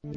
Bien,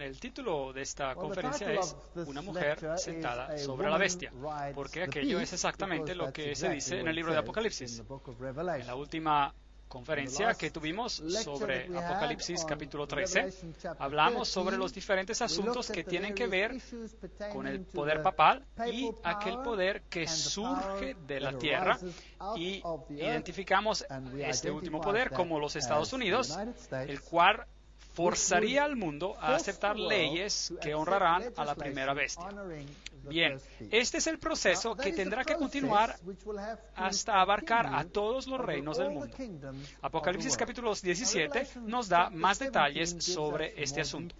el título de esta conferencia es Una mujer sentada sobre la bestia, porque aquello es exactamente lo que se dice en el libro de Apocalipsis. En la última conferencia que tuvimos sobre Apocalipsis capítulo 13, hablamos sobre los diferentes asuntos que tienen que ver con el poder papal y aquel poder que surge de la tierra, y identificamos este último poder como los Estados Unidos, el cual forzaría al mundo a aceptar leyes que honrarán a la primera bestia. Bien, este es el proceso que tendrá que continuar hasta abarcar a todos los reinos del mundo. Apocalipsis capítulo 17 nos da más detalles sobre este asunto.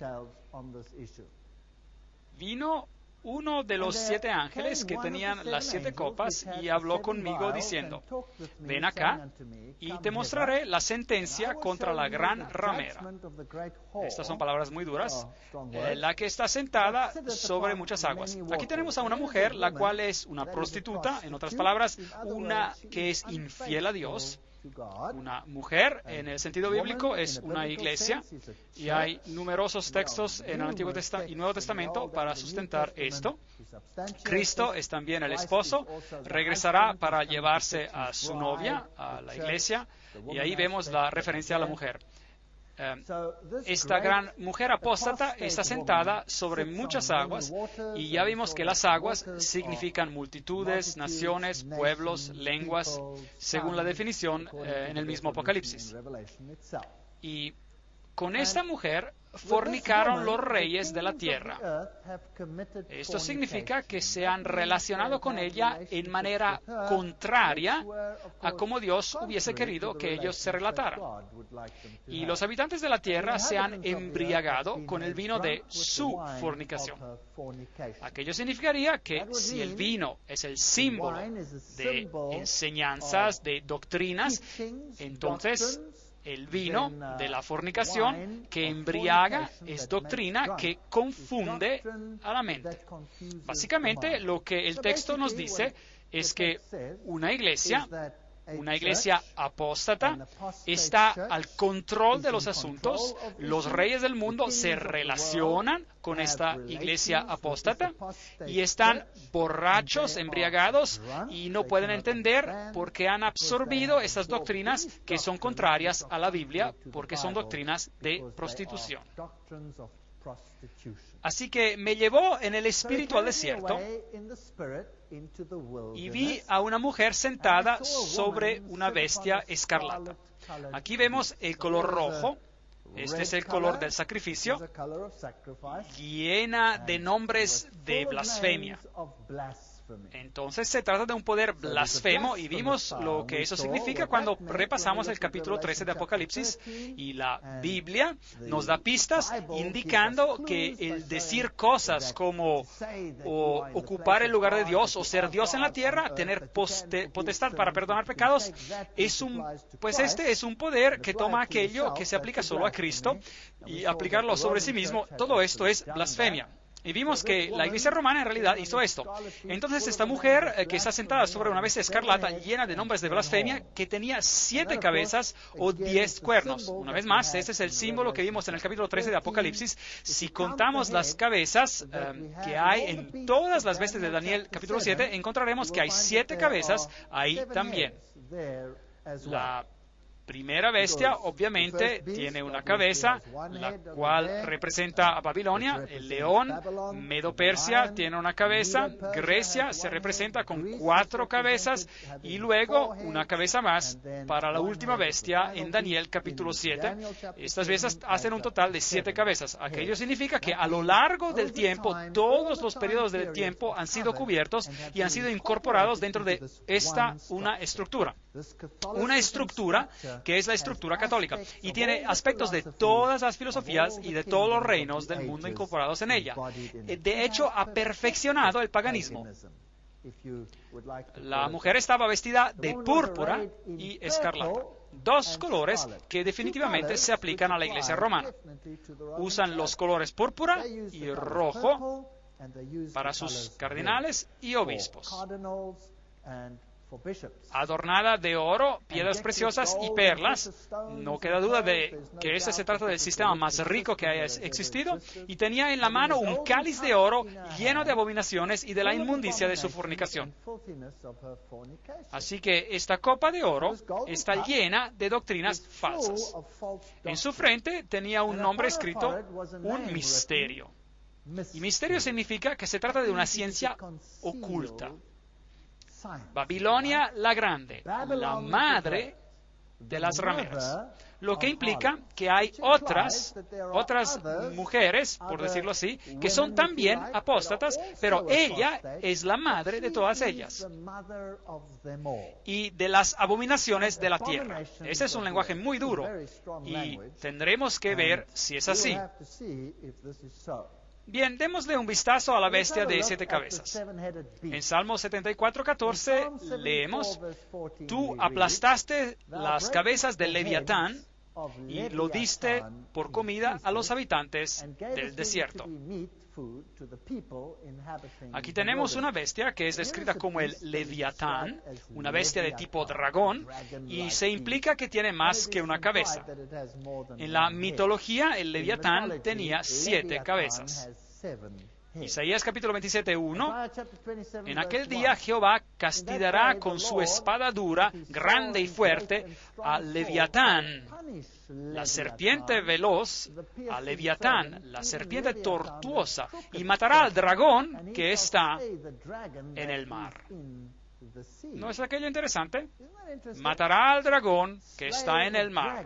Vino uno de los 7 ángeles que tenían las 7 copas y habló conmigo diciendo: ven acá y te mostraré la sentencia contra la gran ramera. Estas son palabras muy duras. La que está sentada sobre muchas aguas. Aquí tenemos a una mujer, la cual es una prostituta, en otras palabras, una que es infiel a Dios. Una mujer, en el sentido bíblico, es una iglesia, y hay numerosos textos en el Antiguo y Nuevo Testamento para sustentar esto. Cristo es también el esposo, regresará para llevarse a su novia, a la iglesia, y ahí vemos la referencia a la mujer. Esta gran mujer apóstata está sentada sobre muchas aguas, y ya vimos que las aguas significan multitudes, naciones, pueblos, lenguas, según la definición en el mismo Apocalipsis. Y con esta mujer fornicaron los reyes de la tierra. Esto significa que se han relacionado con ella en manera contraria a como Dios hubiese querido que ellos se relataran. Y los habitantes de la tierra se han embriagado con el vino de su fornicación. Aquello significaría que si el vino es el símbolo de enseñanzas, de doctrinas, entonces el vino de la fornicación que embriaga es doctrina que confunde a la mente. Básicamente, lo que el texto nos dice es que una iglesia apóstata está al control de los asuntos. Los reyes del mundo se relacionan con esta iglesia apóstata y están borrachos, embriagados, y no pueden entender porque han absorbido estas doctrinas que son contrarias a la Biblia, porque son doctrinas de prostitución. Así que me llevó en el espíritu al desierto y vi a una mujer sentada sobre una bestia escarlata. Aquí vemos el color rojo. Este es el color del sacrificio, llena de nombres de blasfemia. Entonces se trata de un poder blasfemo y vimos lo que eso significa cuando repasamos el capítulo 13 de Apocalipsis, y la Biblia nos da pistas indicando que el decir cosas como ocupar el lugar de Dios o ser Dios en la tierra, tener potestad para perdonar pecados, este es un poder que toma aquello que se aplica solo a Cristo y aplicarlo sobre sí mismo. Todo esto es blasfemia. Y vimos que la iglesia romana en realidad hizo esto. Entonces esta mujer que está sentada sobre una bestia escarlata llena de nombres de blasfemia, que tenía 7 cabezas o 10 cuernos. Una vez más, este es el símbolo que vimos en el capítulo 13 de Apocalipsis. Si contamos las cabezas que hay en todas las bestias de Daniel capítulo 7, encontraremos que hay 7 cabezas ahí también. La primera bestia, obviamente, tiene una cabeza, la cual representa a Babilonia. El león, Medo-Persia, tiene una cabeza. Grecia se representa con 4 cabezas. Y luego una cabeza más para la última bestia en Daniel capítulo 7. Estas bestias hacen un total de 7 cabezas. Aquello significa que a lo largo del tiempo, todos los periodos del tiempo han sido cubiertos y han sido incorporados dentro de una estructura. Una estructura que es la estructura católica, y tiene aspectos de todas las filosofías y de todos los reinos del mundo incorporados en ella. De hecho, ha perfeccionado el paganismo. La mujer estaba vestida de púrpura y escarlata, 2 colores que definitivamente se aplican a la iglesia romana. Usan los colores púrpura y rojo para sus cardenales y obispos. Adornada de oro, piedras preciosas y perlas. No queda duda de que este se trata del sistema más rico que haya existido, y tenía en la mano un cáliz de oro lleno de abominaciones y de la inmundicia de su fornicación. Así que esta copa de oro está llena de doctrinas falsas. En su frente tenía un nombre escrito, un misterio. Y misterio significa que se trata de una ciencia oculta. Babilonia la Grande, la madre de las rameras, lo que implica que hay otras mujeres, por decirlo así, que son también apóstatas, pero ella es la madre de todas ellas y de las abominaciones de la tierra. Ese es un lenguaje muy duro y tendremos que ver si es así. Bien, démosle un vistazo a la bestia de 7 cabezas. En Salmo 74:14 leemos: Tú aplastaste las cabezas del Leviatán y lo diste por comida a los habitantes del desierto. Aquí tenemos una bestia que es descrita como el Leviatán, una bestia de tipo dragón, y se implica que tiene más que una cabeza. En la mitología, el Leviatán tenía 7 cabezas. Isaías capítulo 27:1: En aquel día Jehová castigará con su espada dura, grande y fuerte, al Leviatán, la serpiente veloz, al Leviatán, la serpiente tortuosa, y matará al dragón que está en el mar. ¿No es aquello interesante? Matará al dragón que está en el mar.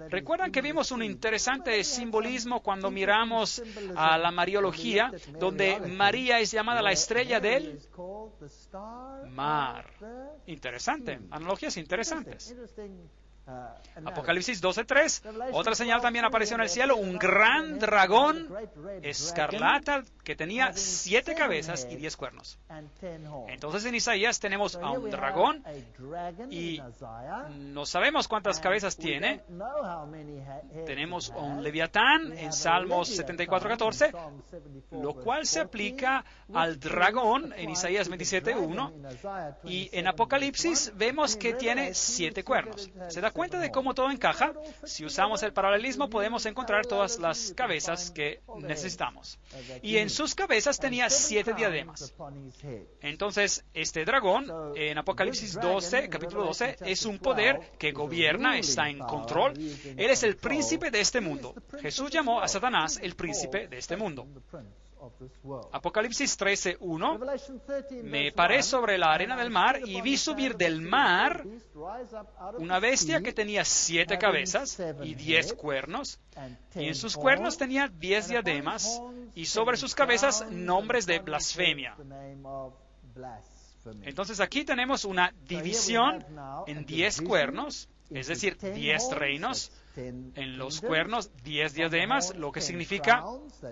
¿Recuerdan que vimos un interesante simbolismo cuando miramos a la Mariología, donde María es llamada la estrella del mar? Interesante, analogías interesantes. Apocalipsis 12:3, otra señal también apareció en el cielo, un gran dragón escarlata que tenía 7 cabezas y 10 cuernos. Entonces en Isaías tenemos a un dragón y no sabemos cuántas cabezas tiene. Tenemos a un Leviatán en Salmos 74:14, lo cual se aplica al dragón en Isaías 27:1, y en Apocalipsis vemos que tiene 7 cuernos. ¿Se da cuenta de cómo todo encaja? Si usamos el paralelismo, podemos encontrar todas las cabezas que necesitamos. Y en sus cabezas tenía 7 diademas. Entonces, este dragón, en Apocalipsis 12, capítulo 12, es un poder que gobierna, está en control. Él es el príncipe de este mundo. Jesús llamó a Satanás el príncipe de este mundo. Apocalipsis 13:1: Me paré sobre la arena del mar y vi subir del mar una bestia que tenía 7 cabezas y 10 cuernos, y en sus cuernos tenía 10 diademas, y sobre sus cabezas nombres de blasfemia. Entonces aquí tenemos una división en 10 cuernos, es decir, 10 reinos. En los cuernos, 10 diademas, lo que significa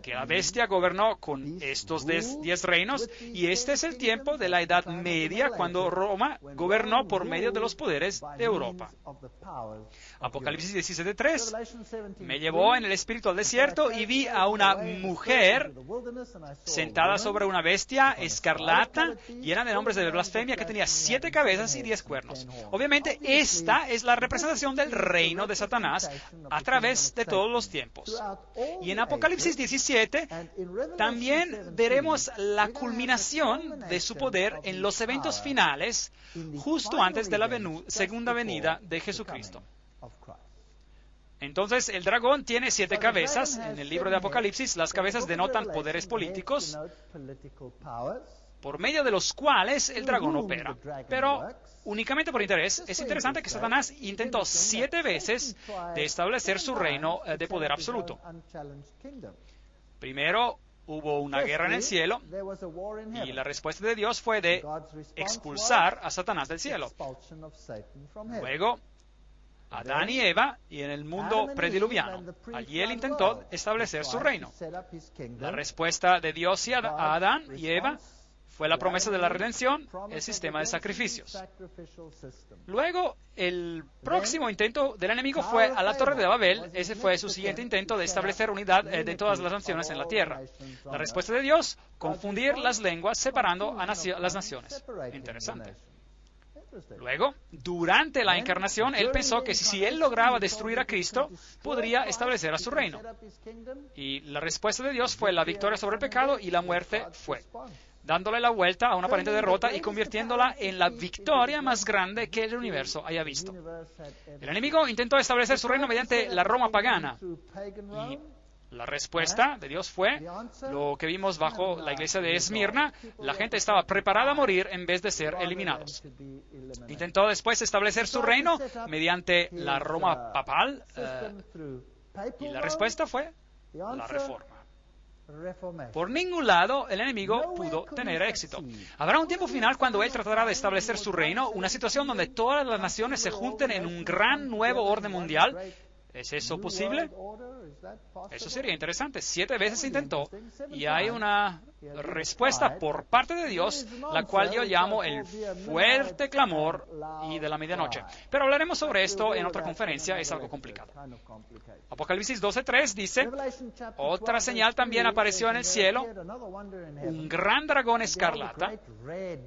que la bestia gobernó con estos 10 reinos, y este es el tiempo de la Edad Media, cuando Roma gobernó por medio de los poderes de Europa. Apocalipsis 17:3 me llevó en el espíritu al desierto y vi a una mujer sentada sobre una bestia escarlata, llena de nombres de blasfemia, que tenía 7 cabezas y 10 cuernos. Obviamente, esta es la representación del reino de Satanás a través de todos los tiempos. Y en Apocalipsis 17 también veremos la culminación de su poder en los eventos finales, justo antes de la segunda venida de Jesucristo. Entonces, el dragón tiene 7 cabezas. En el libro de Apocalipsis, las cabezas denotan poderes políticos, por medio de los cuales el dragón opera. Pero únicamente por interés, es interesante que Satanás intentó 7 veces de establecer su reino de poder absoluto. Primero, hubo una guerra en el cielo, y la respuesta de Dios fue de expulsar a Satanás del cielo. Luego, Adán y Eva, y en el mundo prediluviano, allí él intentó establecer su reino. La respuesta de Dios a Adán y Eva fue la promesa de la redención, el sistema de sacrificios. Luego, el próximo intento del enemigo fue a la Torre de Babel. Ese fue su siguiente intento de establecer unidad de todas las naciones en la tierra. La respuesta de Dios, confundir las lenguas, separando a las naciones. Interesante. Luego, durante la encarnación, él pensó que si él lograba destruir a Cristo, podría establecer a su reino. Y la respuesta de Dios fue la victoria sobre el pecado, y la muerte fue dándole la vuelta a una aparente derrota y convirtiéndola en la victoria más grande que el universo haya visto. El enemigo intentó establecer su reino mediante la Roma pagana, y la respuesta de Dios fue lo que vimos bajo la iglesia de Esmirna. La gente estaba preparada a morir en vez de ser eliminados. Intentó después establecer su reino mediante la Roma papal, y la respuesta fue la reforma. Por ningún lado el enemigo pudo tener éxito. Habrá un tiempo final cuando él tratará de establecer su reino, una situación donde todas las naciones se junten en un gran nuevo orden mundial. ¿Es eso posible? Eso sería interesante. 7 veces intentó, y hay una respuesta por parte de Dios, la cual yo llamo el fuerte clamor y de la medianoche. Pero hablaremos sobre esto en otra conferencia, es algo complicado. Apocalipsis 12:3 dice: otra señal también apareció en el cielo, un gran dragón escarlata,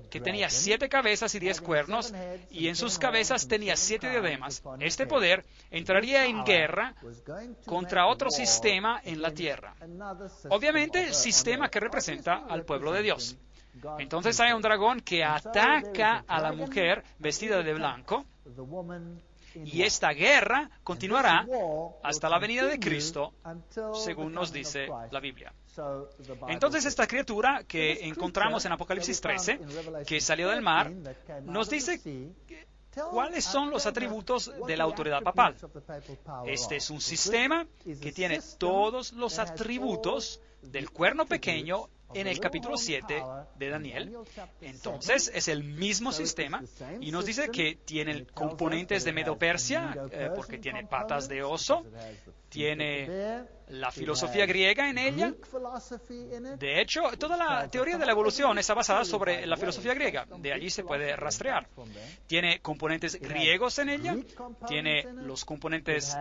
que tenía 7 cabezas y 10 cuernos, y en sus cabezas tenía 7 diademas. Este poder entraría en guerra contra otro sistema en la tierra. Obviamente, el sistema que representa al pueblo de Dios. Entonces hay un dragón que ataca a la mujer vestida de blanco, y esta guerra continuará hasta la venida de Cristo, según nos dice la Biblia. Entonces esta criatura que encontramos en Apocalipsis 13, que salió del mar, nos dice ¿cuáles son los atributos de la autoridad papal? Este es un sistema que tiene todos los atributos del cuerno pequeño en el capítulo 7 de Daniel. Entonces, es el mismo sistema, y nos dice que tiene componentes de Medo-Persia, porque tiene patas de oso, tiene la filosofía griega en ella. De hecho, toda la teoría de la evolución está basada sobre la filosofía griega. De allí se puede rastrear. Tiene componentes griegos en ella, tiene los componentes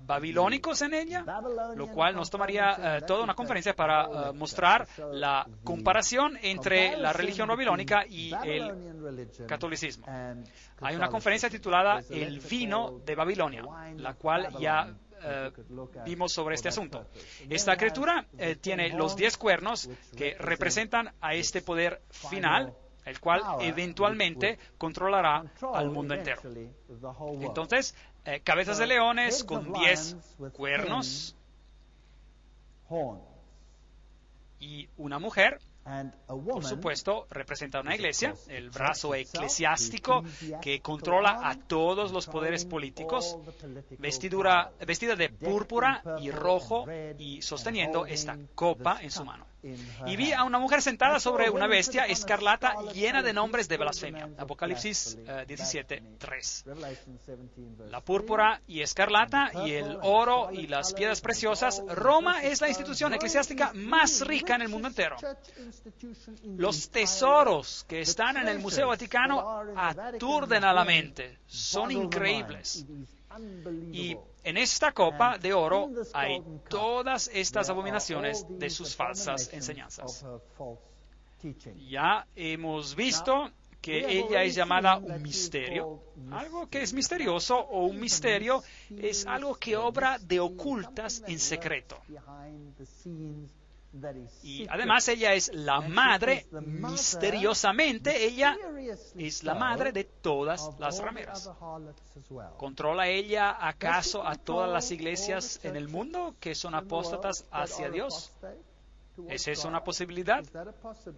babilónicos en ella, lo cual nos tomaría toda una conferencia para mostrar la comparación entre la religión babilónica y el catolicismo. Hay una conferencia titulada El vino de Babilonia, la cual ya vimos sobre este asunto. Esta criatura tiene los 10 cuernos que representan a este poder final, el cual eventualmente controlará al mundo entero. Entonces, cabezas de leones con 10 cuernos y una mujer. Por supuesto, representa una iglesia, el brazo eclesiástico que controla a todos los poderes políticos, vestida de púrpura y rojo, y sosteniendo esta copa en su mano. Y vi a una mujer sentada sobre una bestia escarlata llena de nombres de blasfemia. Apocalipsis 17:3. La púrpura y escarlata y el oro y las piedras preciosas. Roma es la institución eclesiástica más rica en el mundo entero. Los tesoros que están en el Museo Vaticano aturden a la mente. Son increíbles. Y en esta copa de oro hay todas estas abominaciones de sus falsas enseñanzas. Ya hemos visto que ella es llamada un misterio. Algo que es misterioso o un misterio es algo que obra de ocultas en secreto. Y además ella es la madre, misteriosamente, ella es la madre de todas las rameras. ¿Controla ella acaso a todas las iglesias en el mundo que son apóstatas hacia Dios? ¿Es eso una posibilidad?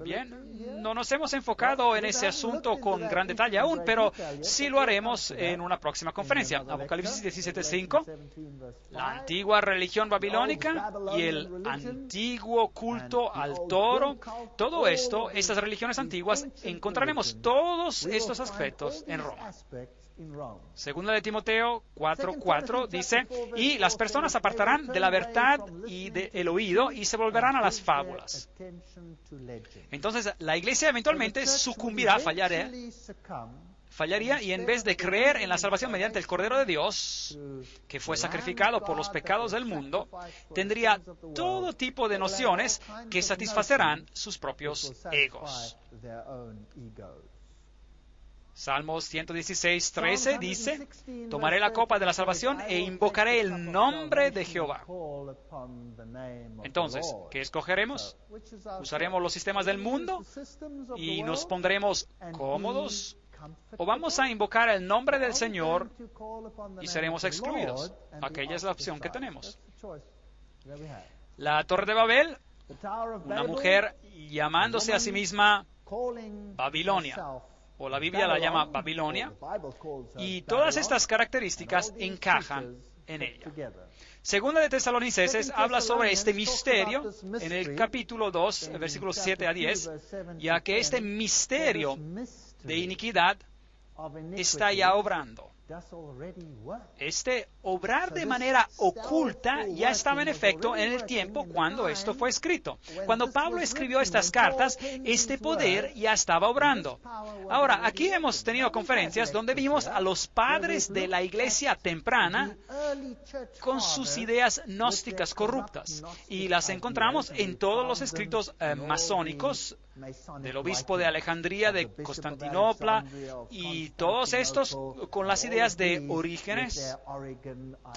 Bien, no nos hemos enfocado en ese asunto con gran detalle aún, pero sí lo haremos en una próxima conferencia. Apocalipsis 17:5, la antigua religión babilónica y el antiguo culto al toro. Todo esto, estas religiones antiguas, encontraremos todos estos aspectos en Roma. Segunda de Timoteo 4:4 dice, y las personas apartarán de la verdad y del oído y se volverán a las fábulas. Entonces la iglesia eventualmente sucumbirá, fallaría y en vez de creer en la salvación mediante el Cordero de Dios, que fue sacrificado por los pecados del mundo, tendría todo tipo de nociones que satisfacerán sus propios egos. Salmos 116:13 dice, tomaré la copa de la salvación e invocaré el nombre de Jehová. Entonces, ¿qué escogeremos? ¿Usaremos los sistemas del mundo y nos pondremos cómodos? ¿O vamos a invocar el nombre del Señor y seremos excluidos? Aquella es la opción que tenemos. La Torre de Babel, una mujer llamándose a sí misma Babilonia, o la Biblia la llama Babilonia, y todas estas características encajan en ella. Segunda de Tesalonicenses habla sobre este misterio en el capítulo 2, versículos 7 a 10, ya que este misterio de iniquidad está ya obrando. Este obrar de manera oculta ya estaba en efecto en el tiempo cuando esto fue escrito. Cuando Pablo escribió estas cartas, este poder ya estaba obrando. Ahora, aquí hemos tenido conferencias donde vimos a los padres de la iglesia temprana con sus ideas gnósticas corruptas. Y las encontramos en todos los escritos masónicos del obispo de Alejandría, de Constantinopla, y todos estos con las ideas de Orígenes.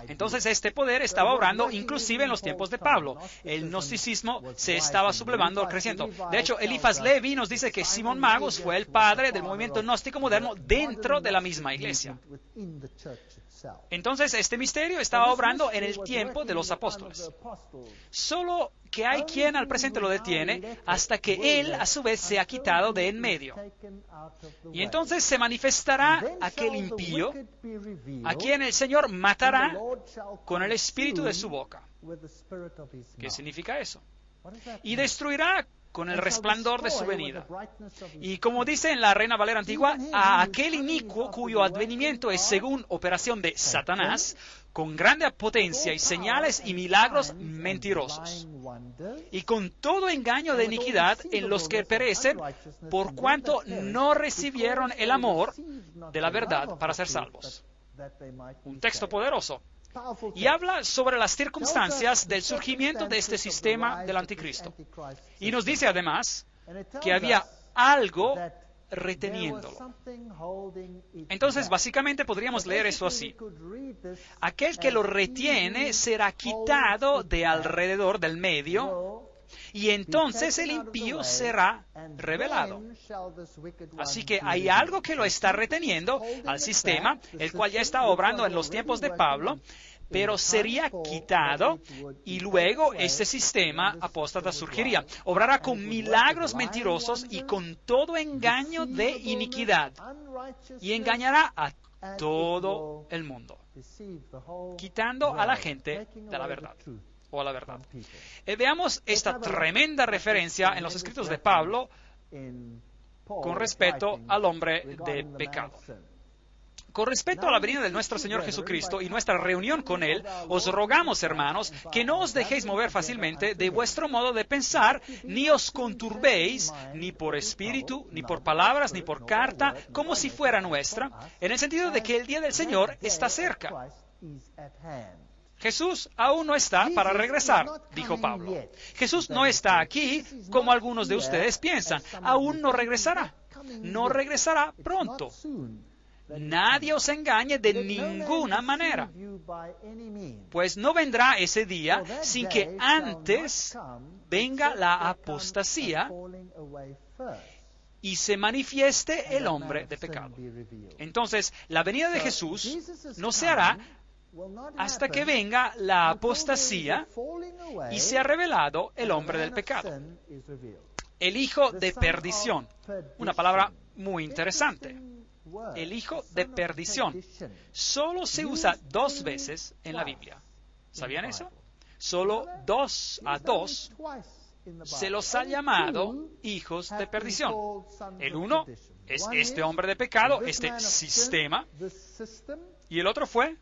Entonces este poder estaba obrando inclusive en los tiempos de Pablo. El gnosticismo se estaba sublevando, creciendo. De hecho, Eliphas Levi nos dice que Simón Magus fue el padre del movimiento gnóstico moderno dentro de la misma iglesia. Entonces este misterio estaba obrando en el tiempo de los apóstoles. Solo que hay quien al presente lo detiene hasta que él a su vez se ha quitado de en medio. Y entonces se manifestará aquel impío a quien el Señor matará con el espíritu de su boca. ¿Qué significa eso? Y destruirá con el resplandor de su venida. Y como dice en la Reina Valera antigua, a aquel inicuo cuyo advenimiento es según operación de Satanás, con grande potencia y señales y milagros mentirosos, y con todo engaño de iniquidad en los que perecen, por cuanto no recibieron el amor de la verdad para ser salvos. Un texto poderoso. Y habla sobre las circunstancias del surgimiento de este sistema del anticristo. Y nos dice además que había algo reteniéndolo. Entonces, básicamente podríamos leer esto así. Aquel que lo retiene será quitado de alrededor del medio, y entonces el impío será revelado. Así que hay algo que lo está reteniendo al sistema, el cual ya está obrando en los tiempos de Pablo, pero sería quitado y luego este sistema apóstata surgiría. Obrará con milagros mentirosos y con todo engaño de iniquidad, y engañará a todo el mundo, quitando a la gente de la verdad. o a la verdad. Veamos esta tremenda referencia en los escritos de Pablo con respecto al hombre de pecado. Con respecto a la venida de nuestro Señor Jesucristo y nuestra reunión con Él, os rogamos, hermanos, que no os dejéis mover fácilmente de vuestro modo de pensar, ni os conturbéis, ni por espíritu, ni por palabras, ni por carta, como si fuera nuestra, en el sentido de que el día del Señor está cerca. Jesús aún no está para regresar, dijo Pablo. Jesús no está aquí como algunos de ustedes piensan. Aún no regresará. No regresará pronto. Nadie os engañe de ninguna manera, pues no vendrá ese día sin que antes venga la apostasía y se manifieste el hombre de pecado. Entonces, la venida de Jesús no se hará hasta que venga la apostasía y se ha revelado el hombre del pecado, el hijo de perdición. Una palabra muy interesante. El hijo de perdición. Solo se usa 2 veces en la Biblia. ¿Sabían eso? Solo 2 se los ha llamado hijos de perdición. El uno es este hombre de pecado, este sistema, y el otro fue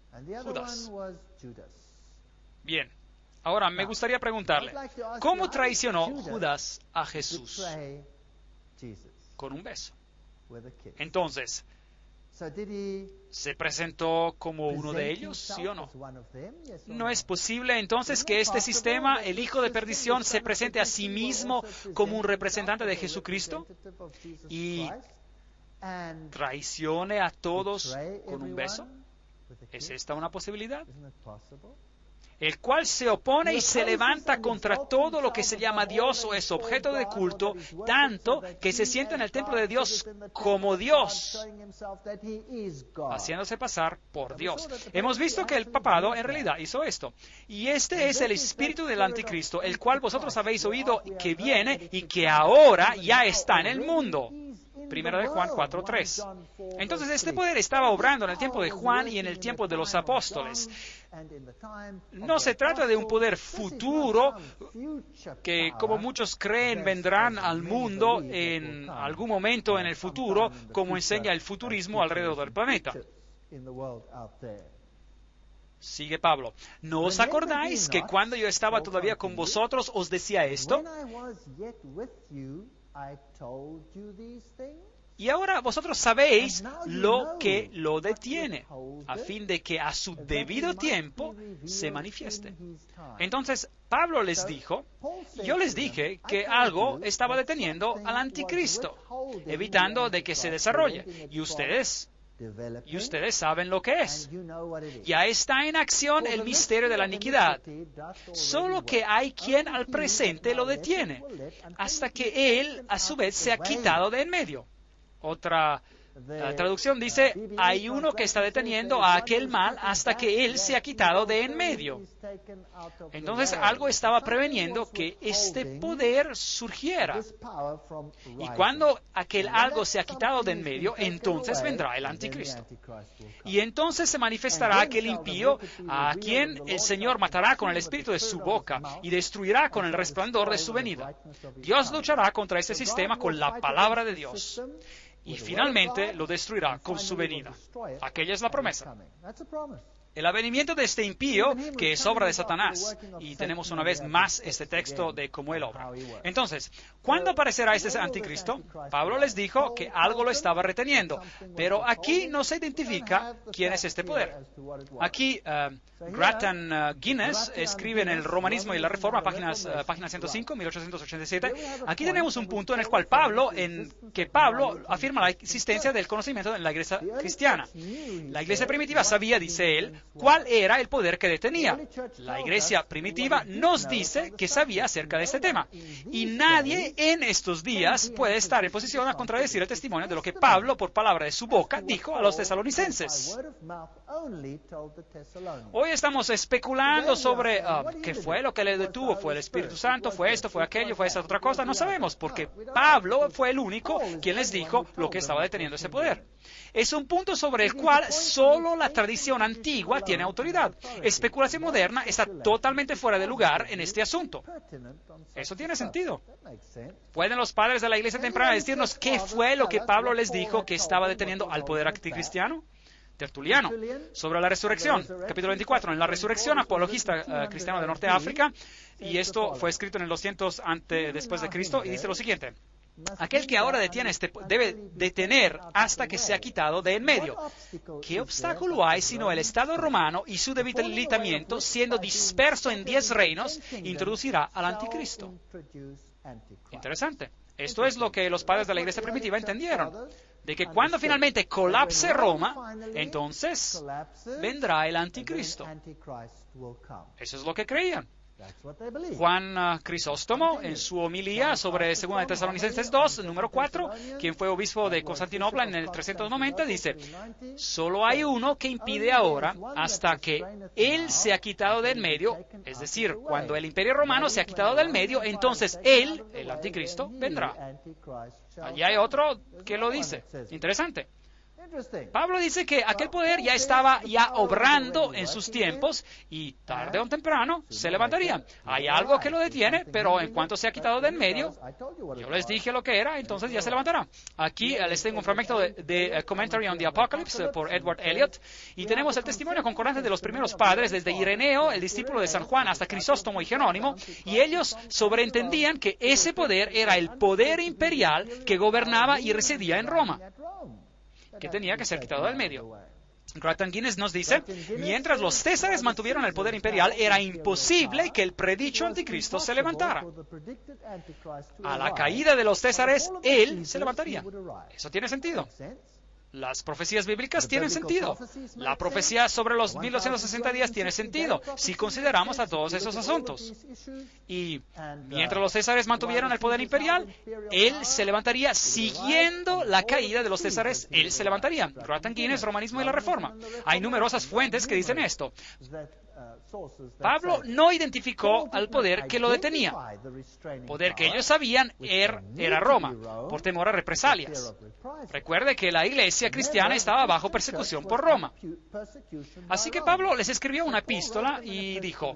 Judas. Bien, ahora me gustaría preguntarle, ¿cómo traicionó Judas a Jesús? Con un beso. Entonces, ¿se presentó como uno de ellos, sí o no? ¿No es posible entonces que este sistema, el hijo de perdición, se presente a sí mismo como un representante de Jesucristo y traicione a todos con un beso? ¿Es esta una posibilidad? El cual se opone y se levanta contra todo lo que se llama Dios o es objeto de culto, tanto que se sienta en el templo de Dios como Dios, haciéndose pasar por Dios. Hemos visto que el papado en realidad hizo esto. Y este es el espíritu del anticristo, el cual vosotros habéis oído que viene y que ahora ya está en el mundo. Primero de Juan 4:3. Entonces este poder estaba obrando en el tiempo de Juan y en el tiempo de los apóstoles. No se trata de un poder futuro que, como muchos creen, vendrán al mundo en algún momento en el futuro, como enseña el futurismo alrededor del planeta. Sigue Pablo. ¿No os acordáis que cuando yo estaba todavía con vosotros os decía esto? Y ahora vosotros sabéis lo que lo detiene, a fin de que a su debido tiempo se manifieste. Entonces, Pablo les dijo, yo les dije que algo estaba deteniendo al anticristo, evitando de que se desarrolle. Y ustedes saben lo que es. Ya está en acción el misterio de la iniquidad. Solo que hay quien al presente lo detiene, hasta que él, a su vez, se ha quitado de en medio. Otra traducción dice, hay uno que está deteniendo a aquel mal hasta que él se ha quitado de en medio. Entonces algo estaba preveniendo que este poder surgiera. Y cuando aquel algo se ha quitado de en medio, entonces vendrá el anticristo. Y entonces se manifestará aquel impío a quien el Señor matará con el espíritu de su boca y destruirá con el resplandor de su venida. Dios luchará contra este sistema con la palabra de Dios. Y finalmente lo destruirá con su venida. Aquella es la promesa. El avenimiento de este impío, que es obra de Satanás. Y tenemos una vez más este texto de cómo él obra. Entonces, ¿cuándo aparecerá este anticristo? Pablo les dijo que algo lo estaba reteniendo. Pero aquí no se identifica quién es este poder. Aquí, Grattan Guinness escribe en el Romanismo y la Reforma, página 105, 1887. Aquí tenemos un punto en el cual Pablo afirma la existencia del conocimiento en la iglesia cristiana. La iglesia primitiva sabía, dice él, cuál era el poder que detenía. La iglesia primitiva nos dice que sabía acerca de este tema. Y nadie en estos días puede estar en posición a contradecir el testimonio de lo que Pablo, por palabra de su boca, dijo a los tesalonicenses. Hoy estamos especulando sobre qué fue lo que le detuvo. ¿Fue el Espíritu Santo? ¿Fue esto? ¿Fue aquello? ¿Fue esa otra cosa? No sabemos, porque Pablo fue el único quien les dijo lo que estaba deteniendo ese poder. Es un punto sobre el cual solo la tradición antigua antigua tiene autoridad. Especulación moderna está totalmente fuera de lugar en este asunto. Eso tiene sentido. ¿Pueden los padres de la iglesia temprana decirnos qué fue lo que Pablo les dijo que estaba deteniendo al poder anticristiano? Tertuliano, sobre la resurrección, capítulo 24, en la resurrección, apologista cristiano de Norte de África, y esto fue escrito en el 200 después de Cristo, y dice lo siguiente: aquel que ahora detiene debe detener hasta que sea quitado de en medio. ¿Qué obstáculo hay sino el Estado romano y su debilitamiento, siendo disperso en 10 reinos, introducirá al anticristo? Interesante. Esto es lo que los padres de la iglesia primitiva entendieron, de que cuando finalmente colapse Roma, entonces vendrá el anticristo. Eso es lo que creían. Juan Crisóstomo, en su homilía sobre 2 de Tesalonicenses 2, número 4, quien fue obispo de Constantinopla en el 390, dice: solo hay uno que impide ahora hasta que él se ha quitado del medio, es decir, cuando el imperio romano se ha quitado del medio, entonces él, el anticristo, vendrá. Allí hay otro que lo dice. Interesante. Pablo dice que aquel poder ya estaba obrando en sus tiempos y tarde o temprano se levantaría. Hay algo que lo detiene, pero en cuanto se ha quitado de en medio, yo les dije lo que era, entonces ya se levantará. Aquí les tengo un fragmento de Commentary on the Apocalypse por Edward Elliot, y tenemos el testimonio concordante de los primeros padres, desde Ireneo, el discípulo de San Juan, hasta Crisóstomo y Jerónimo, y ellos sobreentendían que ese poder era el poder imperial que gobernaba y residía en Roma, que tenía que ser quitado del medio. Grattan Guinness nos dice: mientras los césares mantuvieron el poder imperial, era imposible que el predicho anticristo se levantara. A la caída de los césares, él se levantaría. Eso tiene sentido. Las profecías bíblicas tienen sentido. La profecía sobre los 1260 días tiene sentido, si consideramos a todos esos asuntos. Y mientras los césares mantuvieron el poder imperial, él se levantaría siguiendo la caída de los césares. Él se levantaría. Grattan Guinness, Romanismo y la Reforma. Hay numerosas fuentes que dicen esto. Pablo no identificó al poder que lo detenía. Poder que ellos sabían era Roma, por temor a represalias. Recuerde que la iglesia cristiana estaba bajo persecución por Roma. Así que Pablo les escribió una epístola y dijo: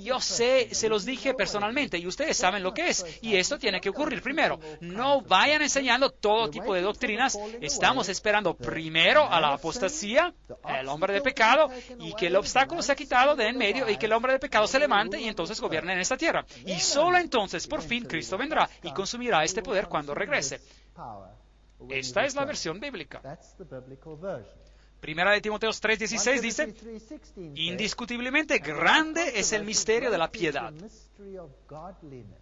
yo sé, se los dije personalmente y ustedes saben lo que es, y esto tiene que ocurrir primero. No vayan enseñando todo tipo de doctrinas. Estamos esperando primero a la apostasía, el hombre de pecado, y que el obstáculo se ha quitado de en medio y que el hombre de pecado se levante y entonces gobierne en esta tierra. Y solo entonces, por fin, Cristo vendrá y consumirá este poder cuando regrese. Esta es la versión bíblica. Primera de Timoteo 3:16 dice: indiscutiblemente grande es el misterio de la piedad.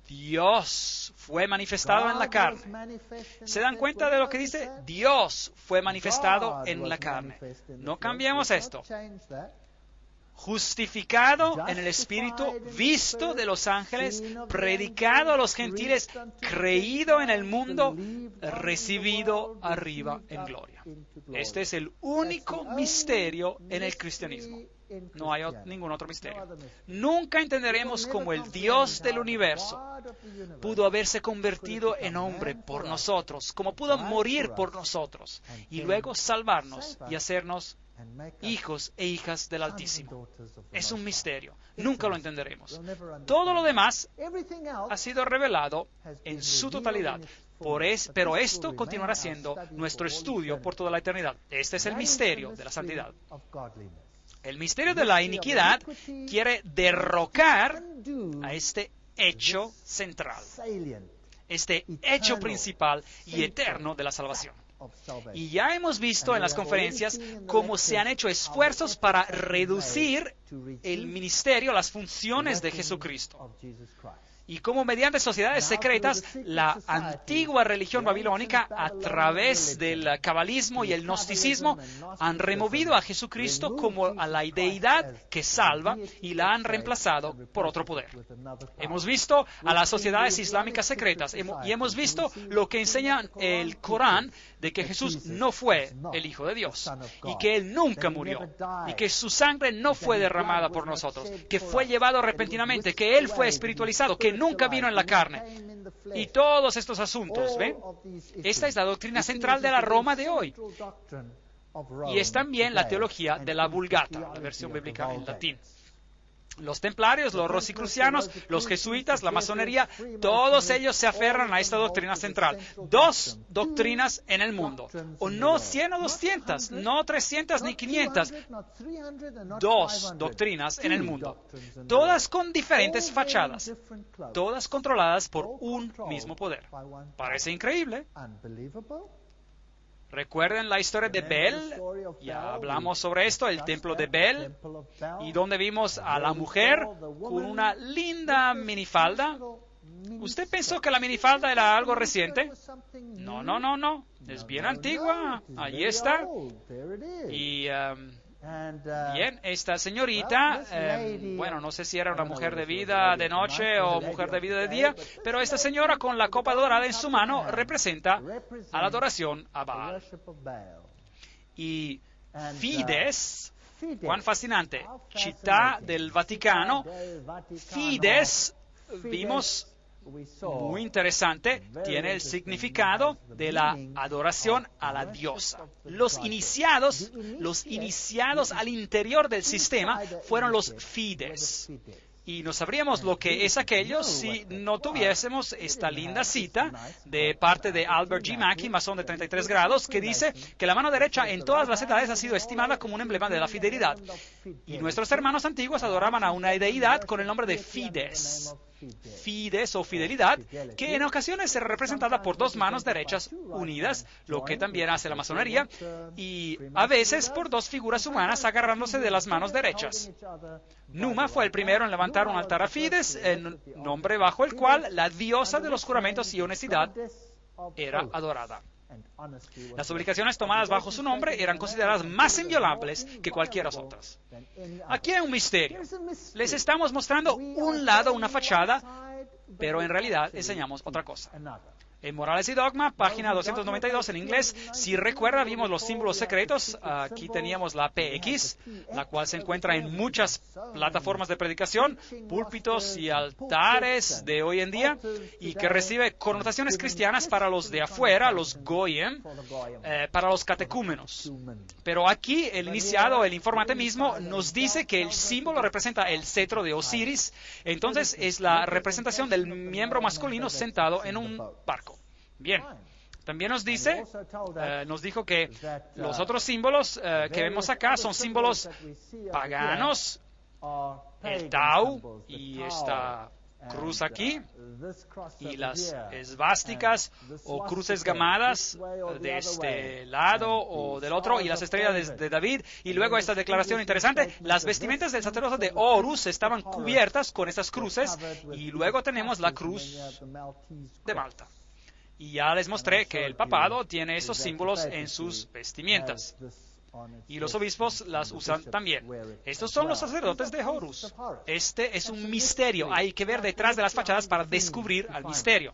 Dios fue manifestado en la carne. ¿Se dan cuenta de lo que dice? Dios fue manifestado en la carne. No cambiemos esto. Justificado en el Espíritu, visto de los ángeles, predicado a los gentiles, creído en el mundo, recibido arriba en gloria. Este es el único misterio en el cristianismo. No hay ningún otro misterio. Nunca entenderemos cómo el Dios del universo pudo haberse convertido en hombre por nosotros, cómo pudo morir por nosotros y luego salvarnos y hacernos hijos e hijas del Altísimo. Es un misterio. Nunca lo entenderemos. Todo lo demás ha sido revelado en su totalidad. Pero esto continuará siendo nuestro estudio por toda la eternidad. Este es el misterio de la santidad. El misterio de la iniquidad quiere derrocar a este hecho central, este hecho principal y eterno de la salvación. Y ya hemos visto en las conferencias cómo se han hecho esfuerzos para reducir el ministerio, las funciones de Jesucristo. Y cómo mediante sociedades secretas, la antigua religión babilónica, a través del cabalismo y el gnosticismo, han removido a Jesucristo como a la deidad que salva y la han reemplazado por otro poder. Hemos visto a las sociedades islámicas secretas y hemos visto lo que enseña el Corán, de que Jesús no fue el Hijo de Dios y que Él nunca murió y que su sangre no fue derramada por nosotros, que fue llevado repentinamente, que Él fue espiritualizado, que nunca vino en la carne. Y todos estos asuntos, ¿ven? Esta es la doctrina central de la Roma de hoy. y es también la teología de la Vulgata, la versión bíblica en latín. Los templarios, los rosicrucianos, los jesuitas, la masonería, todos ellos se aferran a esta doctrina central. 2 doctrinas en el mundo. O no 100 o 200, no 300 ni 500. 2 doctrinas en el mundo. Todas con diferentes fachadas. Todas controladas por un mismo poder. Parece increíble. Recuerden la historia de Bel, ya hablamos sobre esto, el templo de Bel, y donde vimos a la mujer con una linda minifalda. ¿Usted pensó que la minifalda era algo reciente? No, no, no, no, es bien antigua, allí está. Y bien, esta señorita, bueno, no sé si era una mujer de vida de noche o mujer de vida de día, pero esta señora con la copa dorada en su mano representa a la adoración a Baal. Y Fides, cuán fascinante, Città del Vaticano, Fides, vimos, muy interesante, tiene el significado de la adoración a la diosa. Los iniciados al interior del sistema fueron los fides. Y no sabríamos lo que es aquello si no tuviésemos esta linda cita de parte de Albert G. Mackey, masón de 33 grados, que dice que la mano derecha en todas las edades ha sido estimada como un emblema de la fidelidad. Y nuestros hermanos antiguos adoraban a una deidad con el nombre de Fides. Fides o fidelidad, que en ocasiones es representada por 2 manos derechas unidas, lo que también hace la masonería, y a veces por 2 figuras humanas agarrándose de las manos derechas. Numa fue el primero en levantar un altar a Fides, el nombre bajo el cual la diosa de los juramentos y honestidad era adorada. Las obligaciones tomadas bajo su nombre eran consideradas más inviolables que cualquiera otras. Aquí hay un misterio. Les estamos mostrando un lado, una fachada, pero en realidad enseñamos otra cosa. En Morales y Dogma, página 292 en inglés, si recuerda, vimos los símbolos secretos. Aquí teníamos la PX, la cual se encuentra en muchas plataformas de predicación, púlpitos y altares de hoy en día, y que recibe connotaciones cristianas para los de afuera, los goyim, para los catecúmenos. Pero aquí el iniciado, el informante mismo, nos dice que el símbolo representa el cetro de Osiris, entonces es la representación del miembro masculino sentado en un barco. Bien, también nos dijo que los otros símbolos que vemos acá son símbolos paganos, el Tau y esta cruz aquí, y las esvásticas o cruces gamadas de este lado o del otro, y las estrellas de David, y luego esta declaración interesante, las vestimentas del sacerdote de Horus estaban cubiertas con estas cruces, y luego tenemos la cruz de Malta. Y ya les mostré que el papado tiene esos símbolos en sus vestimentas. Y los obispos las usan también. Estos son los sacerdotes de Horus. Este es un misterio. Hay que ver detrás de las fachadas para descubrir al misterio.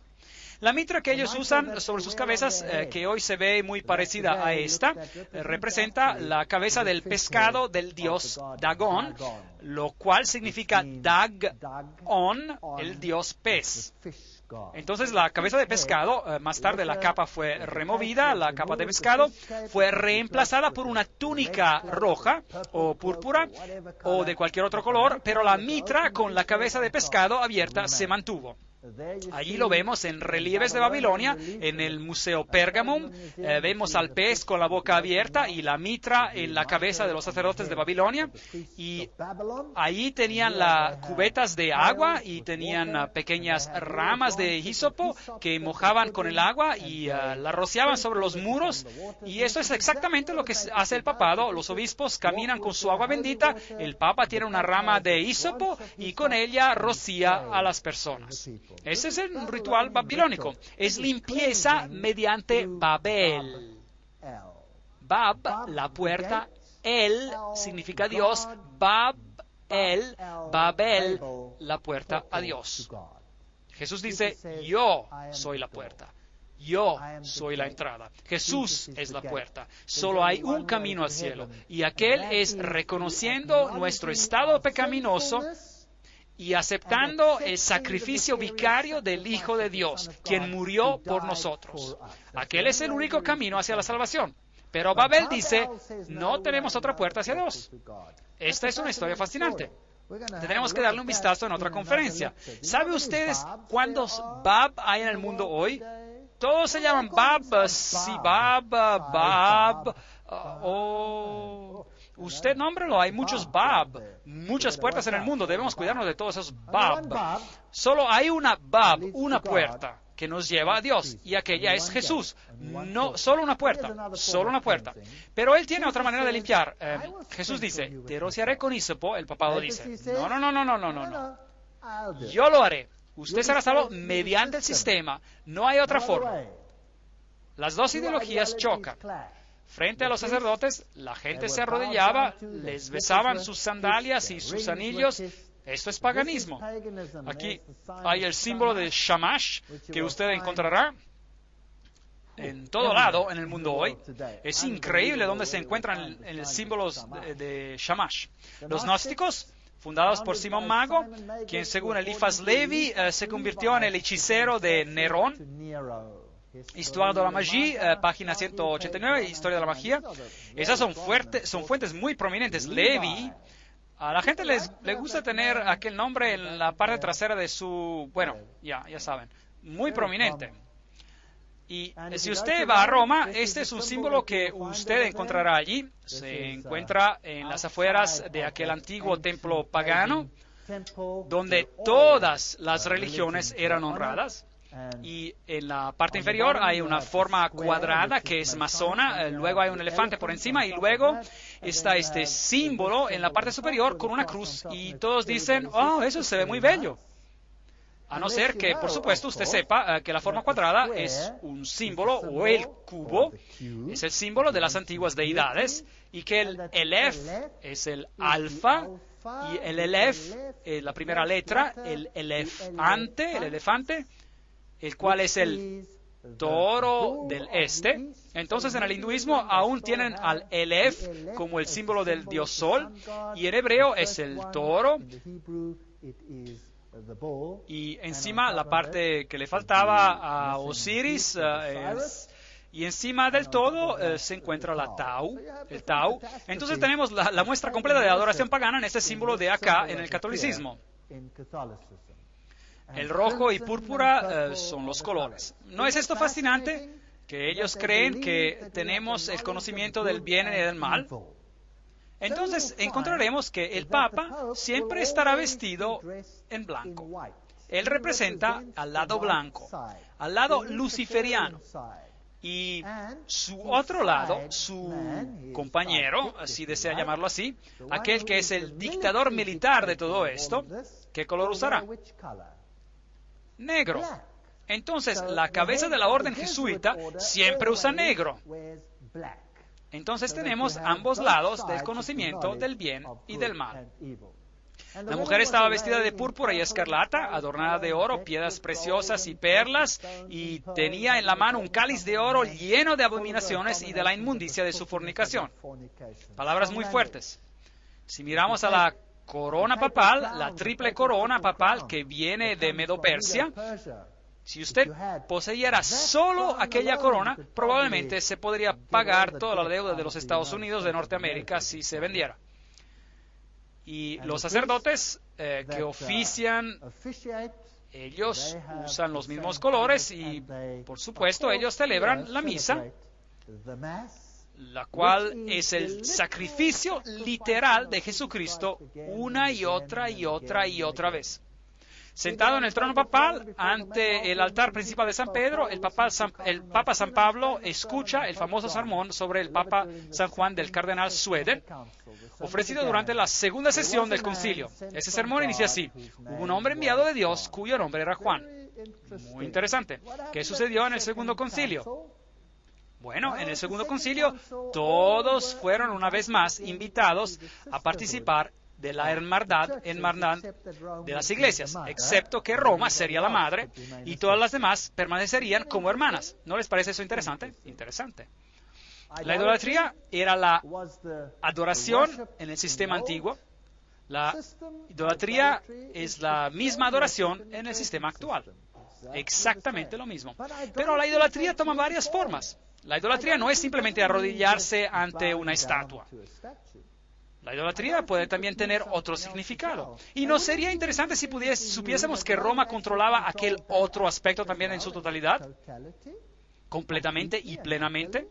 La mitra que ellos usan sobre sus cabezas, que hoy se ve muy parecida a esta, representa la cabeza del pescado del dios Dagon, lo cual significa Dag-on, el dios pez. Entonces la cabeza de pescado, más tarde la capa fue removida, la capa de pescado fue reemplazada por una túnica roja o púrpura o de cualquier otro color, pero la mitra con la cabeza de pescado abierta se mantuvo. Allí lo vemos en relieves de Babilonia, en el Museo Pergamum, vemos al pez con la boca abierta y la mitra en la cabeza de los sacerdotes de Babilonia, y allí tenían las cubetas de agua y tenían pequeñas ramas de hisopo que mojaban con el agua y la rociaban sobre los muros, y eso es exactamente lo que hace el papado. Los obispos caminan con su agua bendita, el papa tiene una rama de hisopo y con ella rocía a las personas. Ese es el ritual babilónico. Es limpieza mediante Babel. Bab, la puerta. El significa Dios. Babel, la puerta a Dios. Jesús dice, yo soy la puerta. Yo soy la entrada. Jesús es la puerta. Solo hay un camino al cielo. Y aquel es reconociendo nuestro estado pecaminoso y aceptando el sacrificio vicario del Hijo de Dios, quien murió por nosotros. Aquel es el único camino hacia la salvación. Pero Babel dice, no tenemos otra puerta hacia Dios. Esta es una historia fascinante. Tenemos que darle un vistazo en otra conferencia. ¿Sabe ustedes cuántos Bab hay en el mundo hoy? Todos se llaman Bab, Sibab, Bab, usted nómbrelo, hay muchos Bab, muchas puertas en el mundo, debemos cuidarnos de todos esos Bab. Solo hay una Bab, una puerta que nos lleva a Dios, y aquella es Jesús. No, solo una puerta, solo una puerta. Pero Él tiene otra manera de limpiar. Jesús dice, te rociaré con hisopo, el papado dice, no. Yo lo haré. Usted será salvo mediante el sistema, no hay otra forma. Las dos ideologías chocan. Frente a los sacerdotes, la gente se arrodillaba, les besaban sus sandalias y sus anillos. Esto es paganismo. Aquí hay el símbolo de Shamash, que usted encontrará en todo lado en el mundo hoy. Es increíble donde se encuentran en el símbolo de Shamash. Los gnósticos, fundados por Simón Mago, quien según Eliphas Levi se convirtió en el hechicero de Nerón. Histoire de la magie, página 189, Historia de la magia. Esas son fuentes muy prominentes. Levi, a la gente le gusta tener aquel nombre en la parte trasera de su... Bueno, ya saben, muy prominente. Y si usted va a Roma, este es un símbolo que usted encontrará allí. Se encuentra en las afueras de aquel antiguo templo pagano, donde todas las religiones eran honradas. Y en la parte inferior hay una forma cuadrada que es masona, luego hay un elefante por encima y luego está este símbolo en la parte superior con una cruz y todos dicen, oh, eso se ve muy bello. A no ser que, por supuesto, usted sepa que la forma cuadrada es un símbolo, o el cubo es el símbolo de las antiguas deidades, y que el Elef es el alfa, y el Elef, la primera letra, el elefante, el cual es el toro del este. Entonces en el hinduismo aún tienen al Elef como el símbolo del dios Sol, y en hebreo es el toro, y encima la parte que le faltaba a Osiris y encima del todo se encuentra el Tau. Entonces tenemos la muestra completa de la adoración pagana en este símbolo de acá en el catolicismo. El rojo y púrpura son los colores. ¿No es esto fascinante? Que ellos creen que tenemos el conocimiento del bien y del mal. Entonces encontraremos que el Papa siempre estará vestido en blanco. Él representa al lado blanco, al lado luciferiano. Y su otro lado, su compañero, si desea llamarlo así, aquel que es el dictador militar de todo esto, ¿qué color usará? Negro. Entonces, la cabeza de la orden jesuita siempre usa negro. Entonces tenemos ambos lados del conocimiento del bien y del mal. La mujer estaba vestida de púrpura y escarlata, adornada de oro, piedras preciosas y perlas, y tenía en la mano un cáliz de oro lleno de abominaciones y de la inmundicia de su fornicación. Palabras muy fuertes. Si miramos a la corona papal, la triple corona papal que viene de Medo-Persia, si usted poseyera solo aquella corona, probablemente se podría pagar toda la deuda de los Estados Unidos de Norteamérica si se vendiera. Y los sacerdotes que ofician, ellos usan los mismos colores y, por supuesto, ellos celebran la misa, la cual es el sacrificio literal de Jesucristo una y otra vez. Sentado en el trono papal, ante el altar principal de San Pedro, el Papa San Pablo escucha el famoso sermón sobre el Papa San Juan del cardenal Sueden, ofrecido durante la segunda sesión del concilio. Ese sermón inicia así: hubo un hombre enviado de Dios cuyo nombre era Juan. Muy interesante. ¿Qué sucedió en el segundo concilio? Bueno, en el segundo concilio todos fueron una vez más invitados a participar de la hermandad de las iglesias, excepto que Roma sería la madre y todas las demás permanecerían como hermanas. ¿No les parece eso interesante? Interesante. La idolatría era la adoración en el sistema antiguo. La idolatría es la misma adoración en el sistema actual. Exactamente lo mismo. Pero la idolatría toma varias formas. La idolatría no es simplemente arrodillarse ante una estatua. La idolatría puede también tener otro significado. ¿Y no sería interesante si supiésemos que Roma controlaba aquel otro aspecto también en su totalidad? Completamente y plenamente.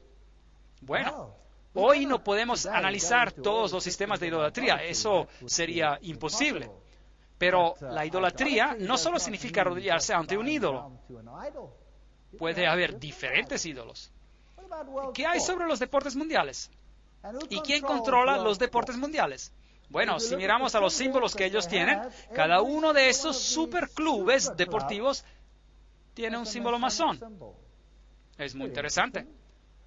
Bueno, hoy no podemos analizar todos los sistemas de idolatría. Eso sería imposible. Pero la idolatría no solo significa arrodillarse ante un ídolo. Puede haber diferentes ídolos. ¿Qué hay sobre los deportes mundiales? ¿Y quién controla los deportes mundiales? Bueno, si miramos a los símbolos que ellos tienen, cada uno de esos superclubes deportivos tiene un símbolo masón. Es muy interesante.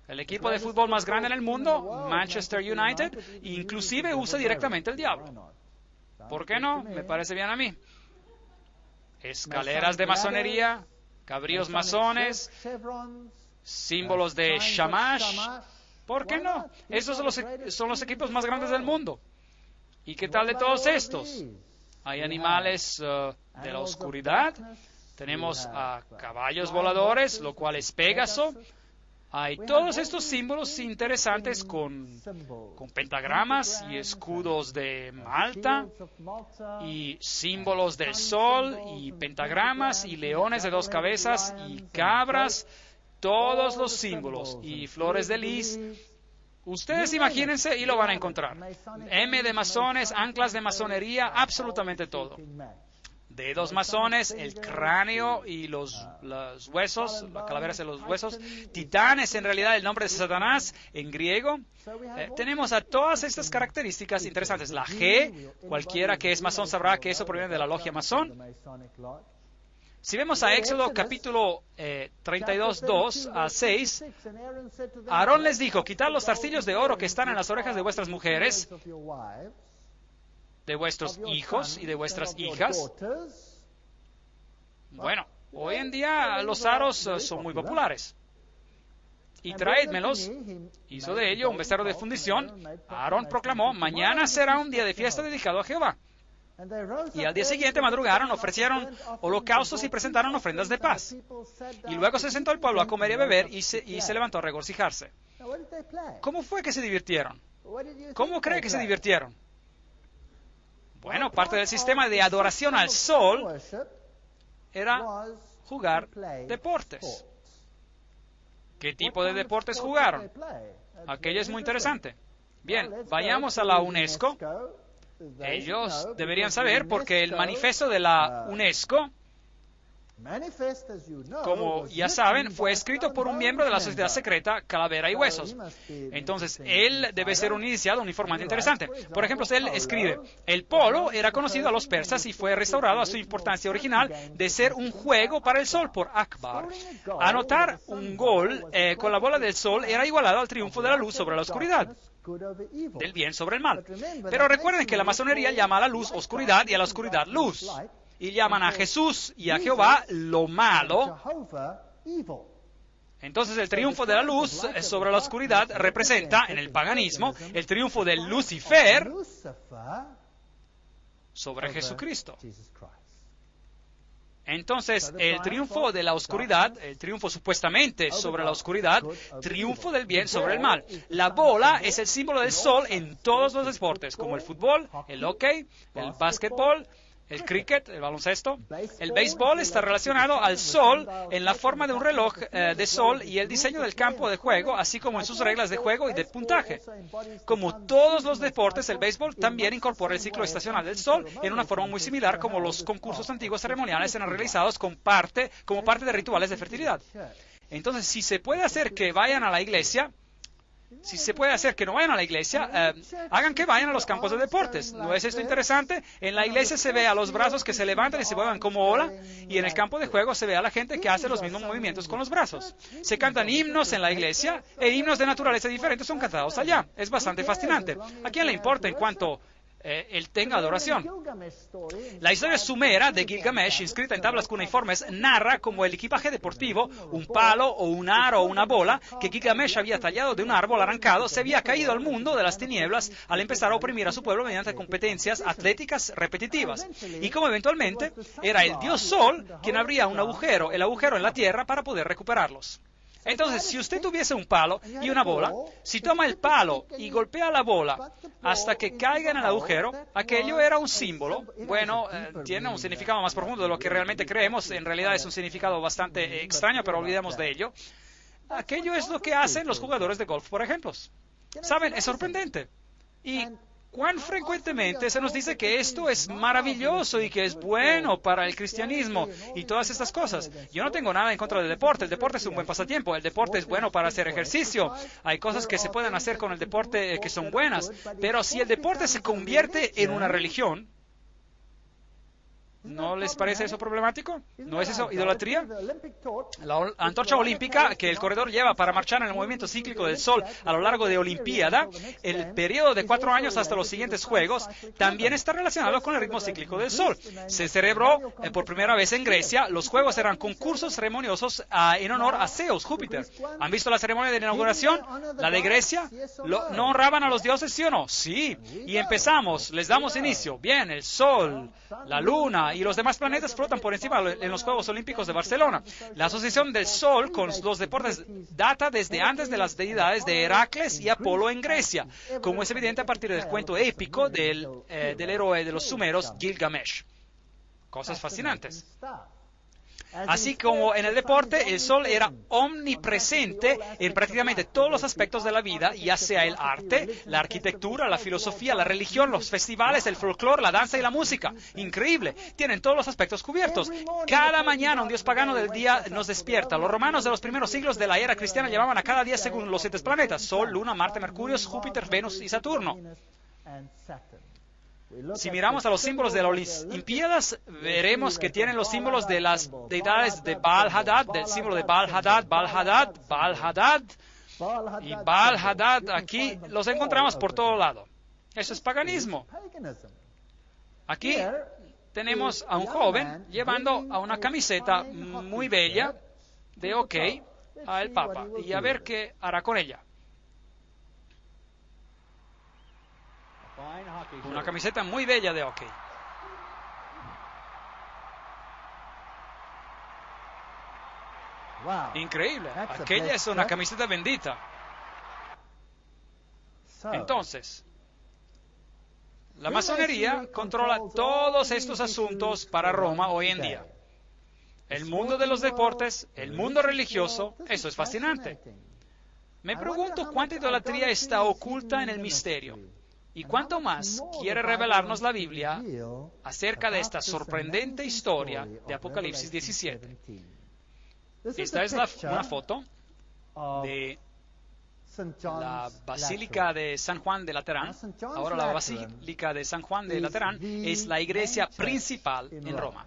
El equipo de fútbol más grande en el mundo, Manchester United, inclusive usa directamente el diablo. ¿Por qué no? Me parece bien a mí. Escaleras de masonería, cabríos masones, símbolos de Shamash. ¿Por qué no? Esos son los equipos más grandes del mundo. ¿Y qué tal de todos estos? Hay animales de la oscuridad. Tenemos a caballos voladores, lo cual es Pégaso. Hay todos estos símbolos interesantes con pentagramas y escudos de Malta y símbolos del sol y pentagramas y leones de 2 cabezas y cabras. Todos los símbolos y flores de lis. Ustedes imagínense y lo van a encontrar. M de masones, anclas de masonería, absolutamente todo. Dedos masones, el cráneo y los huesos, las calaveras de los huesos. Titán es en realidad el nombre de Satanás en griego. Tenemos a todas estas características interesantes. La G, cualquiera que es masón sabrá que eso proviene de la logia masón. Si vemos a Éxodo capítulo 32, 2 a 6, Aarón les dijo, quitad los zarcillos de oro que están en las orejas de vuestras mujeres, de vuestros hijos y de vuestras hijas. Bueno, hoy en día los aros son muy populares. Y traédmelos. Hizo de ello un becerro de fundición. Aarón proclamó, mañana será un día de fiesta dedicado a Jehová. Y al día siguiente madrugaron, ofrecieron holocaustos y presentaron ofrendas de paz. Y luego se sentó el pueblo a comer y a beber y se levantó a regocijarse. ¿Cómo fue que se divirtieron? ¿Cómo cree que se divirtieron? Bueno, parte del sistema de adoración al sol era jugar deportes. ¿Qué tipo de deportes jugaron? Aquello es muy interesante. Bien, vayamos a la UNESCO. Ellos deberían saber porque el manifiesto de la UNESCO, como ya saben, fue escrito por un miembro de la sociedad secreta Calavera y Huesos. Entonces, él debe ser un iniciado, un informante interesante. Por ejemplo, él escribe, el polo era conocido a los persas y fue restaurado a su importancia original de ser un juego para el sol por Akbar. Anotar un gol con la bola del sol era igualado al triunfo de la luz sobre la oscuridad, del bien sobre el mal. Pero recuerden que la masonería llama a la luz oscuridad y a la oscuridad luz. Y llaman a Jesús y a Jehová lo malo. Entonces el triunfo de la luz sobre la oscuridad representa, en el paganismo, el triunfo de Lucifer sobre Jesucristo. Entonces, el triunfo de la oscuridad, el triunfo supuestamente sobre la oscuridad, triunfo del bien sobre el mal. La bola es el símbolo del sol en todos los deportes, como el fútbol, el hockey, el básquetbol, el cricket, el baloncesto. El béisbol está relacionado al sol en la forma de un reloj de sol y el diseño del campo de juego, así como en sus reglas de juego y de puntaje. Como todos los deportes, el béisbol también incorpora el ciclo estacional del sol en una forma muy similar como los concursos antiguos ceremoniales eran realizados como parte de rituales de fertilidad. Entonces, si se puede hacer que vayan a la iglesia, si se puede hacer que no vayan a la iglesia, hagan que vayan a los campos de deportes. ¿No es esto interesante? En la iglesia se ve a los brazos que se levantan y se mueven como ola, y en el campo de juego se ve a la gente que hace los mismos movimientos con los brazos. Se cantan himnos en la iglesia, e himnos de naturaleza diferente son cantados allá. Es bastante fascinante. ¿A quién le importa en cuanto él tenga adoración? La historia sumera de Gilgamesh, inscrita en tablas cuneiformes, narra como el equipaje deportivo, un palo o un aro o una bola, que Gilgamesh había tallado de un árbol arrancado, se había caído al mundo de las tinieblas al empezar a oprimir a su pueblo mediante competencias atléticas repetitivas. Y como eventualmente era el dios Sol quien abría un agujero, el agujero en la tierra, para poder recuperarlos. Entonces, si usted tuviese un palo y una bola, si toma el palo y golpea la bola hasta que caiga en el agujero, aquello era un símbolo. Bueno, tiene un significado más profundo de lo que realmente creemos. En realidad es un significado bastante extraño, pero olvidemos de ello. Aquello es lo que hacen los jugadores de golf, por ejemplo. ¿Saben? Es sorprendente. Y cuán frecuentemente se nos dice que esto es maravilloso y que es bueno para el cristianismo y todas estas cosas. Yo no tengo nada en contra del deporte. El deporte es un buen pasatiempo. El deporte es bueno para hacer ejercicio. Hay cosas que se pueden hacer con el deporte que son buenas. Pero si el deporte se convierte en una religión, ¿no les parece eso problemático? ¿No es eso idolatría? La antorcha olímpica que el corredor lleva para marchar en el movimiento cíclico del Sol a lo largo de Olimpiada, el periodo de 4 años hasta los siguientes Juegos, también está relacionado con el ritmo cíclico del Sol. Se celebró por primera vez en Grecia. Los Juegos eran concursos ceremoniosos en honor a Zeus, Júpiter. ¿Han visto la ceremonia de inauguración? ¿La de Grecia? ¿No honraban a los dioses, sí o no? Sí. Y empezamos, les damos inicio. Bien, el Sol, la Luna y los demás planetas flotan por encima en los Juegos Olímpicos de Barcelona. La asociación del Sol con los deportes data desde antes de las deidades de Heracles y Apolo en Grecia, como es evidente a partir del cuento épico del héroe de los sumeros, Gilgamesh. Cosas fascinantes. Así como en el deporte, el Sol era omnipresente en prácticamente todos los aspectos de la vida, ya sea el arte, la arquitectura, la filosofía, la religión, los festivales, el folclore, la danza y la música. Increíble. Tienen todos los aspectos cubiertos. Cada mañana un dios pagano del día nos despierta. Los romanos de los primeros siglos de la era cristiana llamaban a cada día según los 7 planetas: Sol, Luna, Marte, Mercurio, Júpiter, Venus y Saturno. Si miramos a los símbolos de las Olimpiadas, veremos que tienen los símbolos de las deidades de Baal-Hadad, del símbolo de Baal-Hadad, Baal-Hadad, Baal-Hadad y Baal-Hadad. Aquí los encontramos por todo lado. Eso es paganismo. Aquí tenemos a un joven llevando a una camiseta muy bella de OK al Papa y a ver qué hará con ella. Una camiseta muy bella de OK. Increíble. Aquella es una camiseta bendita. Entonces, la masonería controla todos estos asuntos para Roma hoy en día. El mundo de los deportes, el mundo religioso, eso es fascinante. Me pregunto cuánta idolatría está oculta en el misterio. ¿Y cuánto más quiere revelarnos la Biblia acerca de esta sorprendente historia de Apocalipsis 17? Esta es una foto de la Basílica de San Juan de Laterán. Ahora la Basílica de San Juan de Laterán es la iglesia principal en Roma.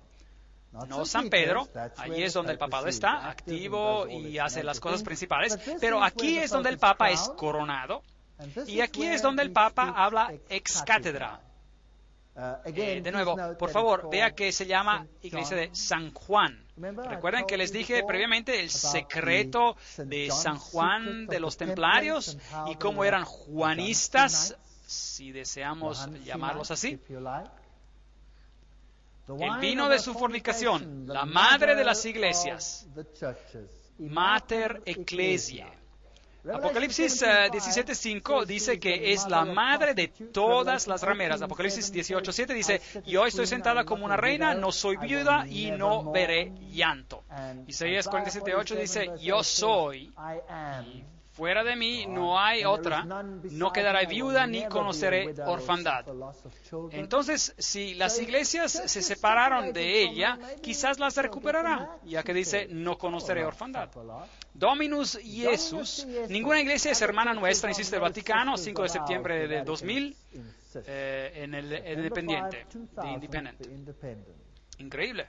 No San Pedro, allí es donde el papado está, activo y hace las cosas principales, pero aquí es donde el Papa es coronado. Y aquí es donde el Papa habla ex cátedra. De nuevo, por favor, vea que se llama Iglesia de San Juan. Recuerden que les dije previamente el secreto de San Juan de los Templarios y cómo eran juanistas, si deseamos llamarlos así. El vino de su fornicación, la madre de las iglesias, Mater Ecclesiae. Apocalipsis 17:5 dice que es la madre de todas las rameras. Apocalipsis 18:7 dice: yo estoy sentada como una reina, no soy viuda y no veré llanto. Isaías 47:8 dice: yo soy, y fuera de mí no hay otra, no quedará viuda ni conoceré orfandad. Entonces, si las iglesias se separaron de ella, quizás las recuperará, ya que dice: no conoceré orfandad. Dominus Iesus, ninguna iglesia es hermana nuestra, insiste el Vaticano, 5 de septiembre de 2000, en el Independiente, de Independent. Increíble.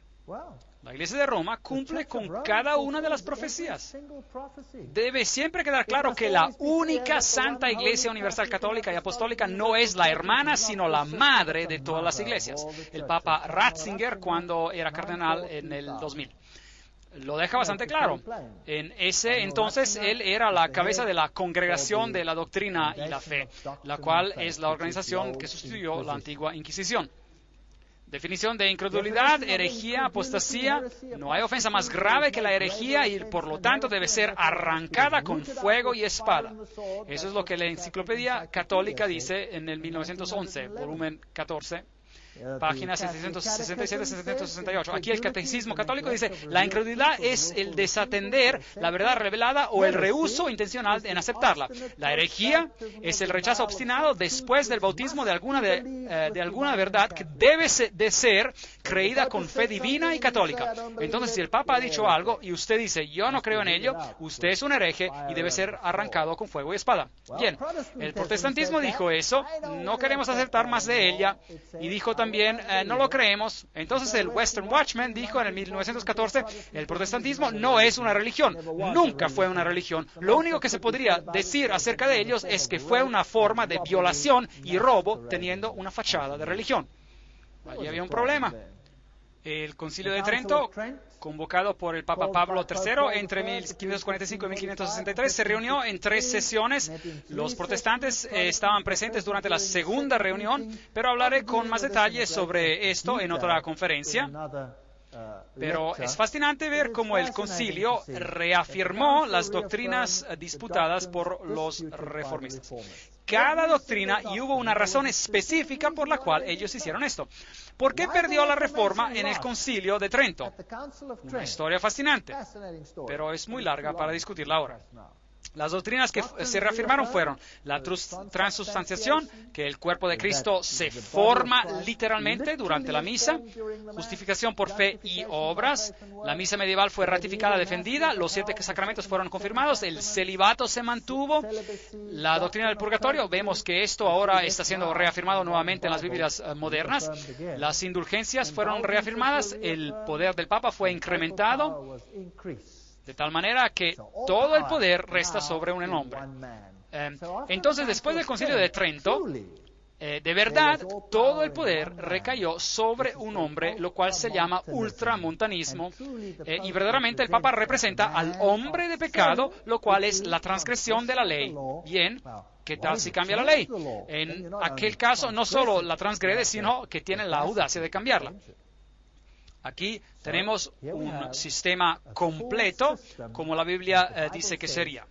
La iglesia de Roma cumple con cada una de las profecías. Debe siempre quedar claro que la única Santa Iglesia Universal Católica y Apostólica no es la hermana, sino la madre de todas las iglesias. El Papa Ratzinger, cuando era cardenal en el 2000. Lo deja bastante claro. En ese entonces, él era la cabeza de la Congregación de la Doctrina y la Fe, la cual es la organización que sustituyó la antigua Inquisición. Definición de incredulidad, herejía, apostasía. No hay ofensa más grave que la herejía y por lo tanto debe ser arrancada con fuego y espada. Eso es lo que la Enciclopedia Católica dice en el 1911, volumen 14. Páginas 767-768. Aquí el Catecismo Católico dice, la incredulidad es el desatender la verdad revelada o el rehúso intencional en aceptarla. La herejía es el rechazo obstinado después del bautismo de alguna verdad que debe de ser creída con fe divina y católica. Entonces, si el Papa ha dicho algo y usted dice, yo no creo en ello, usted es un hereje y debe ser arrancado con fuego y espada. Bien, el protestantismo dijo eso, no queremos aceptar más de ella, y dijo también, no lo creemos. Entonces el Western Watchman dijo en el 1914, el protestantismo no es una religión, nunca fue una religión. Lo único que se podría decir acerca de ellos es que fue una forma de violación y robo teniendo una fachada de religión. Allí había un problema. El Concilio de Trento, convocado por el Papa Pablo III entre 1545 y 1563, se reunió en 3 sesiones. Los protestantes estaban presentes durante la segunda reunión, pero hablaré con más detalles sobre esto en otra conferencia. Pero es fascinante ver cómo el concilio reafirmó las doctrinas disputadas por los reformistas. Cada doctrina, y hubo una razón específica por la cual ellos hicieron esto. ¿Por qué perdió la reforma en el Concilio de Trento? Una historia fascinante, pero es muy larga para discutirla ahora. Las doctrinas que se reafirmaron fueron la transubstanciación, que el cuerpo de Cristo se forma literalmente durante la misa, justificación por fe y obras, la misa medieval fue ratificada, defendida, los 7 sacramentos fueron confirmados, el celibato se mantuvo, la doctrina del purgatorio, vemos que esto ahora está siendo reafirmado nuevamente en las Biblias modernas, las indulgencias fueron reafirmadas, el poder del Papa fue incrementado, de tal manera que todo el poder resta sobre un hombre. Entonces, después del Concilio de Trento, de verdad, todo el poder recayó sobre un hombre, lo cual se llama ultramontanismo, y verdaderamente el Papa representa al hombre de pecado, lo cual es la transgresión de la ley. Bien, ¿qué tal si cambia la ley? En aquel caso, no solo la transgrede, sino que tiene la audacia de cambiarla. Aquí tenemos un sistema completo, como la Biblia dice que sería.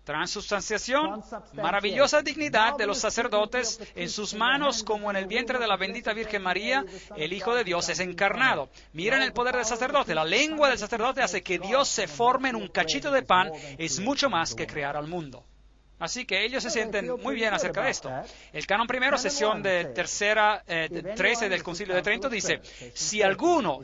Transubstanciación, maravillosa dignidad de los sacerdotes, en sus manos como en el vientre de la bendita Virgen María, el Hijo de Dios es encarnado. Miren el poder del sacerdote, la lengua del sacerdote hace que Dios se forme en un cachito de pan, es mucho más que crear al mundo. Así que ellos se sienten muy bien acerca de esto. El canon primero, sesión de 13 del Concilio de Trento, dice, si alguno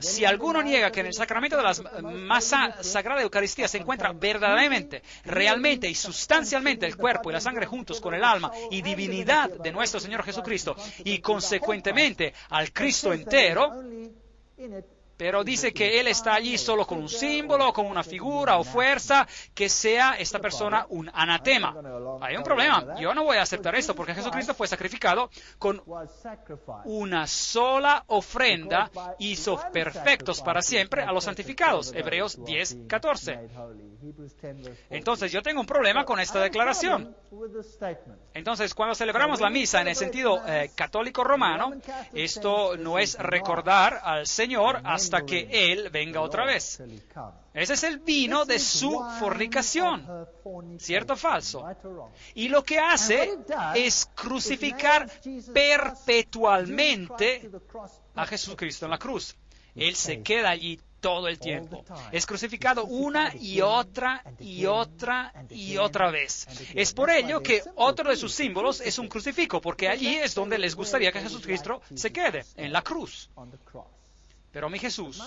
niega que en el sacramento de la más sagrada Eucaristía se encuentra verdaderamente, realmente y sustancialmente el cuerpo y la sangre juntos con el alma y divinidad de nuestro Señor Jesucristo y consecuentemente al Cristo entero, pero dice que Él está allí solo con un símbolo, con una figura o fuerza, que sea esta persona un anatema. Hay un problema. Yo no voy a aceptar esto porque Jesucristo fue sacrificado con una sola ofrenda, hizo perfectos para siempre a los santificados. Hebreos 10:14. Entonces yo tengo un problema con esta declaración. Entonces cuando celebramos la misa en el sentido católico romano, esto no es recordar al Señor hasta que Él venga otra vez. Ese es el vino de su fornicación. ¿Cierto o falso? Y lo que hace es crucificar perpetualmente a Jesucristo en la cruz. Él se queda allí todo el tiempo. Es crucificado una y otra y otra y otra vez. Es por ello que otro de sus símbolos es un crucifijo, porque allí es donde les gustaría que Jesucristo se quede, en la cruz. Pero mi Jesús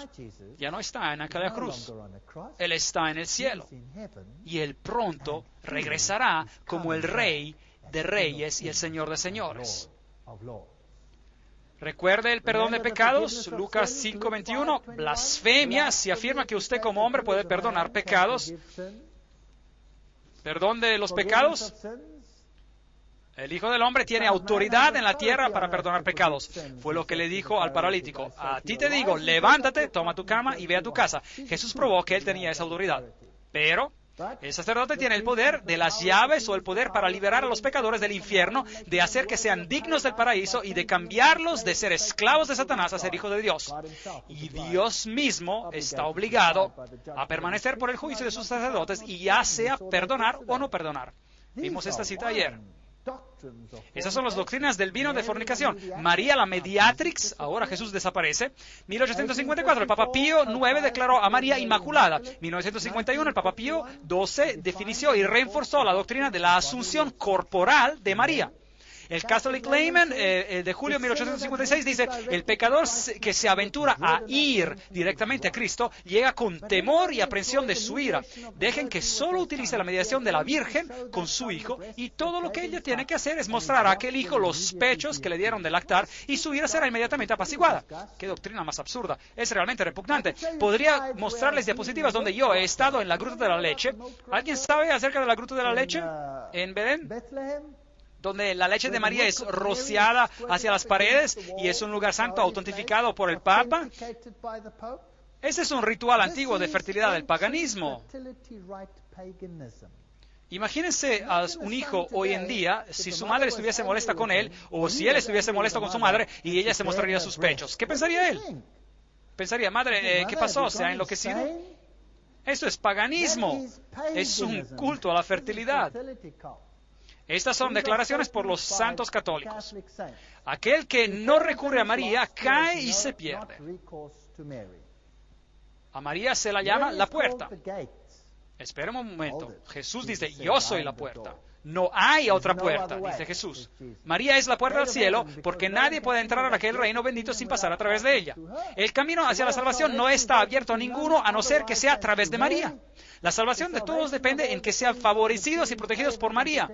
ya no está en aquella cruz. Él está en el cielo. Y Él pronto regresará como el Rey de Reyes y el Señor de Señores. Recuerde el perdón de pecados, Lucas 5:21. Blasfemia si afirma que usted como hombre puede perdonar pecados. Perdón de los pecados. El Hijo del Hombre tiene autoridad en la tierra para perdonar pecados. Fue lo que le dijo al paralítico. A ti te digo, levántate, toma tu cama y ve a tu casa. Jesús probó que él tenía esa autoridad. Pero El sacerdote tiene el poder de las llaves o el poder para liberar a los pecadores del infierno, de hacer que sean dignos del paraíso y de cambiarlos de ser esclavos de Satanás a ser hijos de Dios. Y Dios mismo está obligado a permanecer por el juicio de sus sacerdotes y ya sea perdonar o no perdonar. Vimos esta cita ayer. Esas son las doctrinas del vino de fornicación. María la mediatrix, ahora Jesús desaparece. 1854, el Papa Pío IX declaró a María Inmaculada. 1951, el Papa Pío XII definió y reforzó la doctrina de la asunción corporal de María. El Catholic Layman de julio de 1856 dice, el pecador que se aventura a ir directamente a Cristo llega con temor y aprensión de su ira. Dejen que solo utilice la mediación de la Virgen con su hijo y todo lo que ella tiene que hacer es mostrar a aquel hijo los pechos que le dieron de lactar y su ira será inmediatamente apaciguada. ¡Qué doctrina más absurda! Es realmente repugnante. Podría mostrarles diapositivas donde yo he estado en la Gruta de la Leche. ¿Alguien sabe acerca de la Gruta de la Leche en Belén? Donde la leche de María es rociada hacia las paredes y es un lugar santo autentificado por el Papa. Ese es un ritual antiguo de fertilidad del paganismo. Imagínense a un hijo hoy en día, si su madre estuviese molesta con él, o si él estuviese molesto con su madre, y ella se mostraría sus pechos. ¿Qué pensaría él? Pensaría, madre, ¿qué pasó? ¿Se ha enloquecido? Eso es paganismo. Es un culto a la fertilidad. Estas son declaraciones por los santos católicos. Aquel que no recurre a María cae y se pierde. A María se la llama la puerta. Espera un momento. Jesús dice, yo soy la puerta. No hay otra puerta, dice Jesús. María es la puerta al cielo porque nadie puede entrar a aquel reino bendito sin pasar a través de ella. El camino hacia la salvación no está abierto a ninguno a no ser que sea a través de María. La salvación de todos depende en que sean favorecidos y protegidos por María.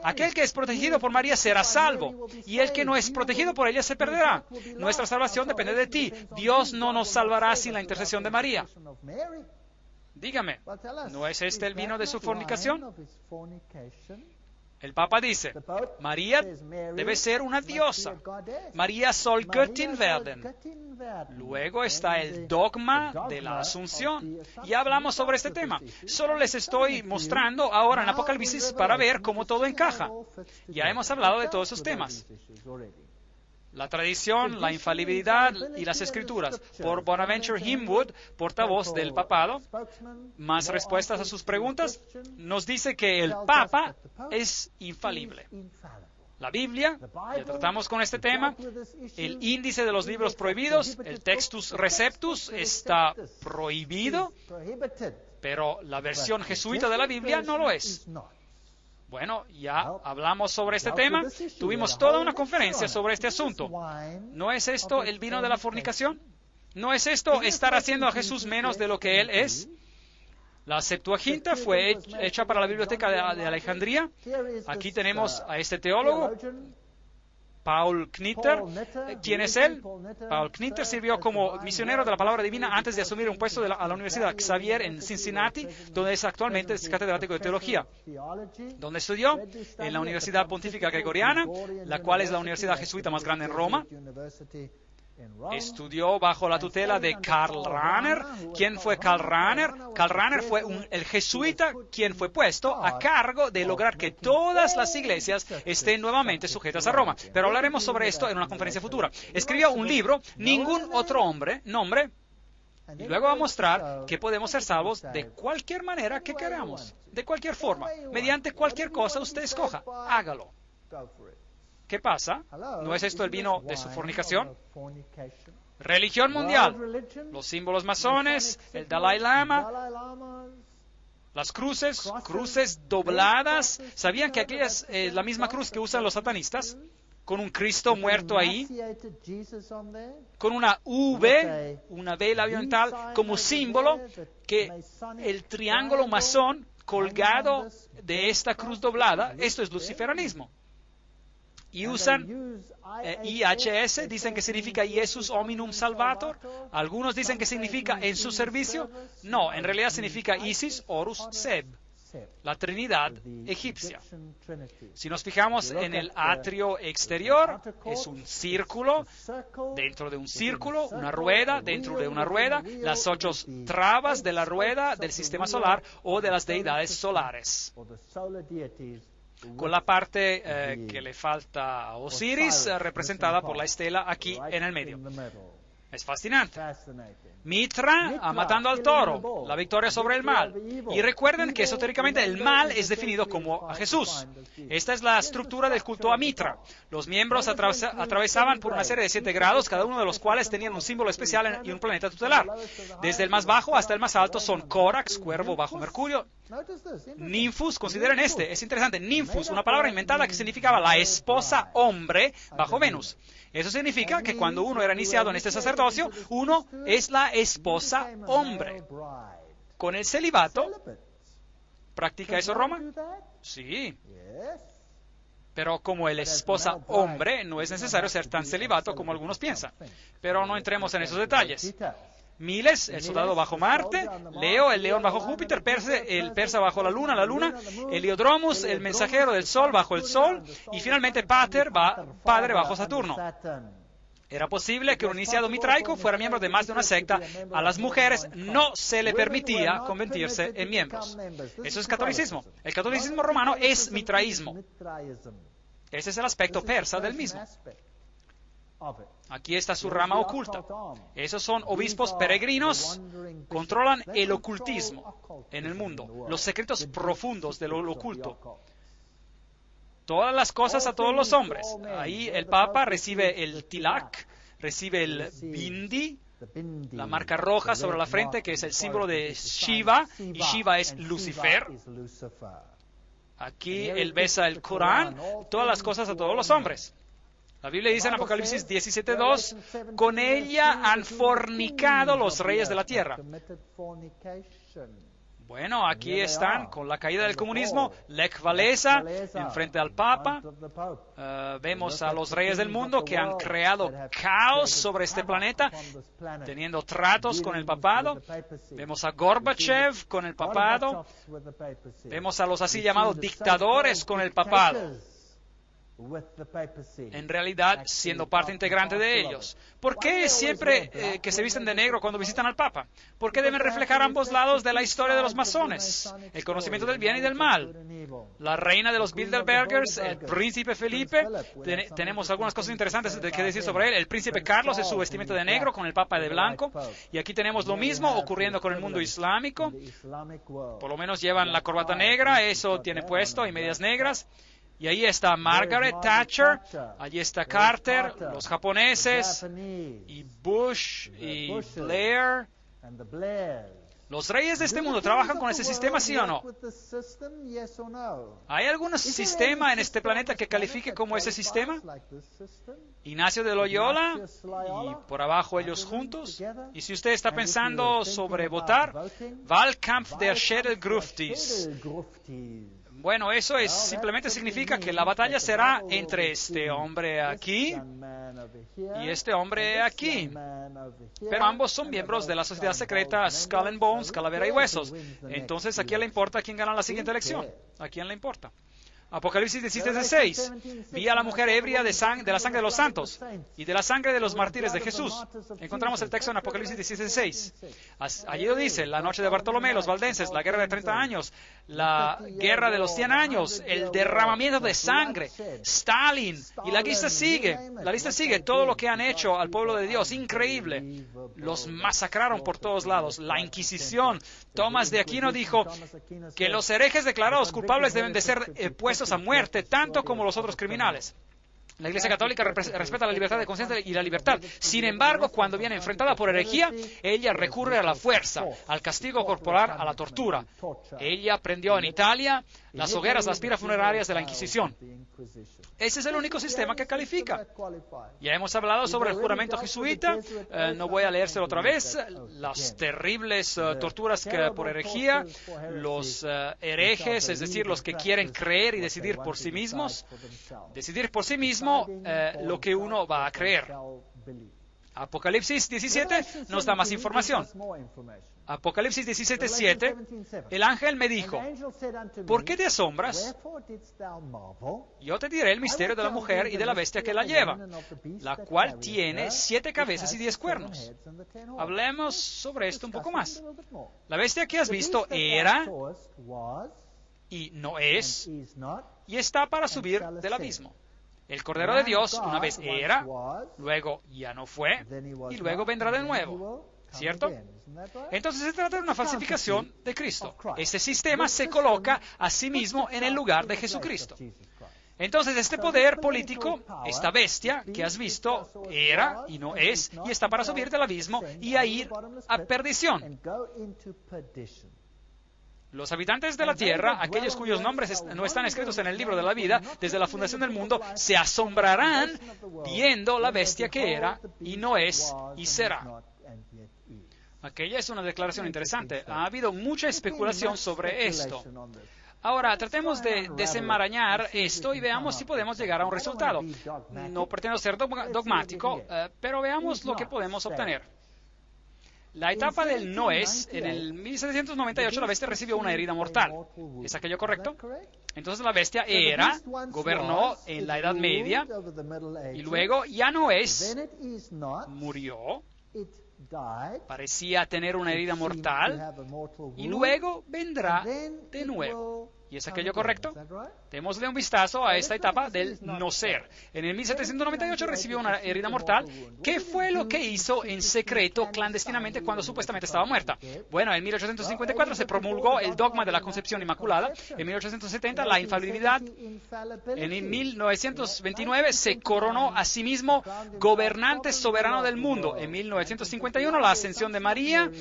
Aquel que es protegido por María será salvo, y el que no es protegido por ella se perderá. Nuestra salvación depende de ti. Dios no nos salvará sin la intercesión de María. Dígame, ¿no es este el vino de su fornicación? El Papa dice, María debe ser una diosa. María soll Göttin werden. Luego está el dogma de la Asunción. Ya hablamos sobre este tema. Solo les estoy mostrando ahora en Apocalipsis para ver cómo todo encaja. Ya hemos hablado de todos esos temas. La tradición, la infalibilidad y las escrituras. Por Bonaventure Himwood, portavoz del papado, más respuestas a sus preguntas, nos dice que el Papa es infalible. La Biblia, ya tratamos con este tema, el índice de los libros prohibidos, el Textus Receptus está prohibido, pero la versión jesuita de la Biblia no lo es. Bueno, ya hablamos sobre este tema, tuvimos toda una conferencia sobre este asunto. ¿No es esto el vino de la fornicación? ¿No es esto estar haciendo a Jesús menos de lo que Él es? La Septuaginta fue hecha para la biblioteca de Alejandría. Aquí tenemos a este teólogo, Paul Knitter. ¿Quién es él? Paul Knitter sirvió como misionero de la palabra divina antes de asumir un puesto a la Universidad Xavier en Cincinnati, donde es actualmente catedrático de teología. ¿Dónde estudió? En la Universidad Pontífica Gregoriana, la cual es la universidad jesuita más grande en Roma. Estudió bajo la tutela de Karl Rahner. ¿Quién fue Karl Rahner? Karl Rahner fue el jesuita quien fue puesto a cargo de lograr que todas las iglesias estén nuevamente sujetas a Roma. Pero hablaremos sobre esto en una conferencia futura. Escribió un libro, Ningún otro nombre, y luego va a mostrar que podemos ser salvos de cualquier manera que queramos, de cualquier forma, mediante cualquier cosa usted escoja, hágalo. ¿Qué pasa? ¿No es esto el vino de su fornicación? Religión mundial, los símbolos masones, el Dalai Lama, las cruces dobladas. ¿Sabían que aquella es la misma cruz que usan los satanistas? Con un Cristo muerto ahí, con una V, una vela oriental, como símbolo que el triángulo masón colgado de esta cruz doblada, esto es luciferanismo. Y usan IHS, dicen que significa Jesus Hominum Salvator. Algunos dicen que significa en su servicio. No, en realidad significa Isis Horus Seb. la Trinidad egipcia. Si nos fijamos en el atrio exterior, es un círculo, dentro de un círculo, una rueda, dentro de una rueda, las 8 trabas de la rueda del sistema solar o de las deidades solares, con la parte que le falta a Osiris, representada por la estela aquí en el medio. Es fascinante. Mitra matando al toro, la victoria sobre el mal. Y recuerden que esotéricamente el mal es definido como a Jesús. Esta es la estructura del culto a Mitra. Los miembros atravesaban por una serie de 7 grados, cada uno de los cuales tenían un símbolo especial y un planeta tutelar. Desde el más bajo hasta el más alto son Corax, cuervo bajo Mercurio. Ninfus, consideren este, es interesante. Ninfus, una palabra inventada que significaba la esposa hombre bajo Venus. Eso significa que cuando uno era iniciado en este sacerdocio, uno es la esposa hombre. Con el celibato, ¿practica eso Roma? Sí. Pero como el esposa hombre, no es necesario ser tan celibato como algunos piensan. Pero no entremos en esos detalles. Miles, el soldado bajo Marte, Leo, el león bajo Júpiter, el persa bajo la luna, Heliodromus, el mensajero del sol bajo el sol, y finalmente Pater, padre bajo Saturno. Era posible que un iniciado mitraico fuera miembro de más de una secta. A las mujeres no se le permitía convertirse en miembros. Eso es catolicismo. El catolicismo romano es mitraísmo. Ese es el aspecto persa del mismo. Aquí está su rama oculta. Esos son obispos peregrinos, controlan el ocultismo en el mundo, los secretos profundos de lo oculto. Todas las cosas a todos los hombres. Ahí el Papa recibe el tilak, recibe el bindi, la marca roja sobre la frente, que es el símbolo de Shiva, y Shiva es Lucifer. Aquí él besa el Corán, todas las cosas a todos los hombres. La Biblia dice en Apocalipsis 17:2, con ella han fornicado los reyes de la tierra. Bueno, aquí están, con la caída del comunismo, Lech Walesa, enfrente al Papa. Vemos a los reyes del mundo que han creado caos sobre este planeta, teniendo tratos con el papado. Vemos a Gorbachev con el papado. Vemos a los así llamados dictadores con el papado. En realidad, siendo parte integrante de ellos. ¿Por qué siempre que se visten de negro cuando visitan al Papa? ¿Por qué deben reflejar ambos lados de la historia de los masones? El conocimiento del bien y del mal. La reina de los Bilderbergers, el príncipe Felipe. Tenemos algunas cosas interesantes que decir sobre él. El príncipe Carlos es su vestimenta de negro con el Papa de blanco. Y aquí tenemos lo mismo ocurriendo con el mundo islámico. Por lo menos llevan la corbata negra, eso tiene puesto, y medias negras. Y ahí está Margaret Thatcher, allí está Carter, los japoneses, y Bush, y Blair. ¿Los reyes de este mundo trabajan con ese sistema, sí o no? ¿Hay algún sistema en este planeta que califique como ese sistema? Ignacio de Loyola, y por abajo ellos juntos. Y si usted está pensando sobre votar, Wahlkampf der Schädelgruftis. Bueno, eso simplemente significa que la batalla será entre este hombre aquí y este hombre aquí. Pero ambos son miembros de la sociedad secreta Skull and Bones, Calavera y Huesos. Entonces, ¿a quién le importa quién gana la siguiente elección? ¿A quién le importa? Apocalipsis 17:6. Vi a la mujer ebria de la sangre de los santos y de la sangre de los mártires de Jesús. Encontramos el texto en Apocalipsis 17:6. Allí lo dice, la noche de Bartolomé, los valdenses, la guerra de 30 años, la guerra de los 100 años, el derramamiento de sangre, Stalin, y la lista sigue, todo lo que han hecho al pueblo de Dios, increíble. Los masacraron por todos lados, la Inquisición. Tomás de Aquino dijo que los herejes declarados culpables deben de ser puestos a muerte, tanto como los otros criminales. La Iglesia Católica respeta la libertad de conciencia y la libertad. Sin embargo, cuando viene enfrentada por herejía, ella recurre a la fuerza, al castigo corporal, a la tortura. Ella aprendió en Italia las hogueras, las piras funerarias de la Inquisición. Ese es el único sistema que califica. Ya hemos hablado sobre el juramento jesuita, no voy a leérselo otra vez, las terribles torturas por herejía, los herejes, es decir, los que quieren creer y decidir por sí mismos lo que uno va a creer. Apocalipsis 17 nos da más información. Apocalipsis 17:7, el ángel me dijo, ¿por qué te asombras? Yo te diré el misterio de la mujer y de la bestia que la lleva, la cual tiene 7 cabezas y 10 cuernos. Hablemos sobre esto un poco más. La bestia que has visto era y no es y está para subir del abismo. El Cordero de Dios una vez era, luego ya no fue, y luego vendrá de nuevo. ¿Cierto? Entonces se trata de una falsificación de Cristo. Este sistema se coloca a sí mismo en el lugar de Jesucristo. Entonces este poder político, esta bestia que has visto, era y no es, y está para subir del abismo y a ir a perdición. Los habitantes de la tierra, aquellos cuyos nombres no están escritos en el libro de la vida, desde la fundación del mundo, se asombrarán viendo la bestia que era, y no es, y será. Aquella es una declaración interesante. Ha habido mucha especulación sobre esto. Ahora, tratemos de desenmarañar esto y veamos si podemos llegar a un resultado. No pretendo ser dogmático, pero veamos lo que podemos obtener. La etapa del no es, en el 1798 la bestia recibió una herida mortal. ¿Es aquello correcto? Entonces la bestia era, gobernó en la Edad Media, y luego ya no es, murió, parecía tener una herida mortal, y luego vendrá de nuevo. ¿Y es aquello correcto? Démosle un vistazo a esta etapa del no ser. En el 1798 recibió una herida mortal. ¿Qué fue lo que hizo en secreto, clandestinamente, cuando supuestamente estaba muerta? Bueno, en 1854 se promulgó el dogma de la concepción inmaculada. En 1870 la infalibilidad. En 1929 se coronó a sí mismo gobernante soberano del mundo. En 1951 la ascensión de María.